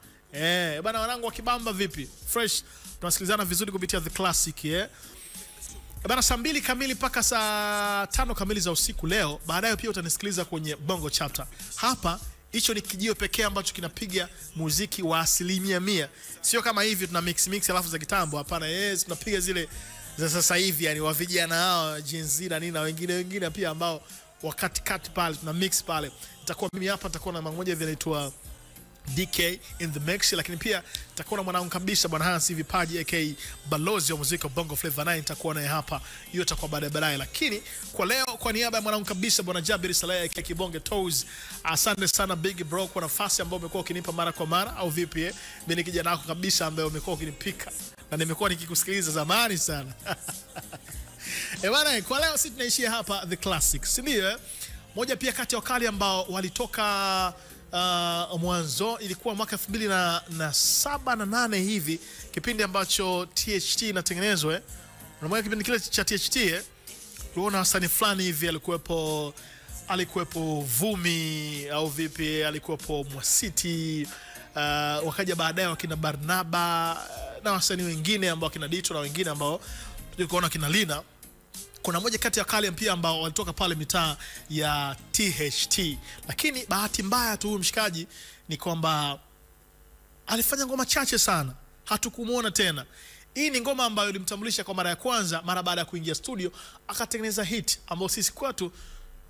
Bana wanangu wa Kibamba vipi? Fresh. Tunasikilizana vizuri kupitia The Classic Bana, saa 2 kamili mpaka saa 5 kamili za usiku leo. Baadaye pia utanisikiliza kwenye Bongo Chapter. Hapa hicho ni kijio pekee ambacho kinapiga muziki wa 100%. Sio kama hivi tuna mix alafu za kitambo, hapana. Tunapiga zile za sasa hivi yani wa vijana hao Gen Z na nini na wengine pia ambao wakati kati pale tuna mix pale. Nitakuwa mimi hapa, nitakuwa na mmoja hivi anaitwa DK in the mix, lakini pia nitakuwa na mwanangu kabisa bwana Hansi Vipaji aka balozi wa muziki wa Bongo Flava 9 nitakuwa naye hapa, hiyo itakuwa baadaye. Lakini kwa leo kwa niaba ya mwanangu kabisa bwana Jabir Saleh aka Kibonge Toes, asante sana big bro kwa nafasi ambayo umekuwa ukinipa mara kwa mara au vipi mimi ni kijana wako kabisa ambaye umekuwa ukinipika na nimekuwa nikikusikiliza zamani sana. Bwana, kwa leo sisi tunaishia hapa The Classics, si ndio? Moja pia kati ya wakali ambao walitoka mwanzo ilikuwa mwaka 2007 na 8 hivi, kipindi ambacho THT inatengenezwa na kipindi kile cha THT unaona wasanii fulani hivi alikuwepo Vumi au vipi, alikuwepo Mwasiti, wakaja baadaye wakina Barnaba na wasanii wengine ambao kina Dito na wengine ambao tulikuona kina Lina. Kuna moja kati ya kali pia ambao walitoka pale mitaa ya THT, lakini bahati mbaya tu mshikaji ni kwamba alifanya ngoma chache sana, hatukumuona tena. Hii ni ngoma ambayo ilimtambulisha kwa mara ya kwanza mara baada ya kuingia studio akatengeneza hit ambao sisi kwetu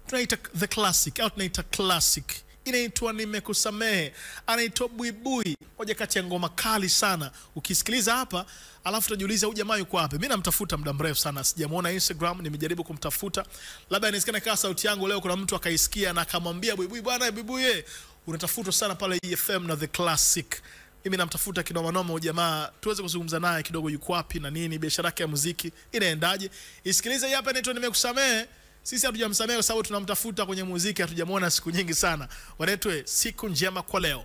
tunaita The Classic au tunaita Classic. Inaitwa Nimekusamehe, anaitwa Buibui, moja kati ya ngoma kali sana. Ukisikiliza hapa alafu utajiuliza huyu jamaa yuko wapi? Mimi namtafuta muda mrefu sana, sijamuona Instagram, nimejaribu kumtafuta. Labda inawezekana kama sauti yangu leo kuna mtu akaisikia na akamwambia Buibui, bwana Buibui unatafutwa sana pale EFM na The Classic. Mimi namtafuta kinoma noma huyu jamaa, tuweze kuzungumza naye kidogo, yuko wapi na nini, biashara yake ya muziki inaendaje. Isikilize hapa, inaitwa Nimekusamehe. Sisi hatujamsamehe kwa sababu tunamtafuta kwenye muziki, hatujamuona siku nyingi sana. Wanetwe siku njema kwa leo.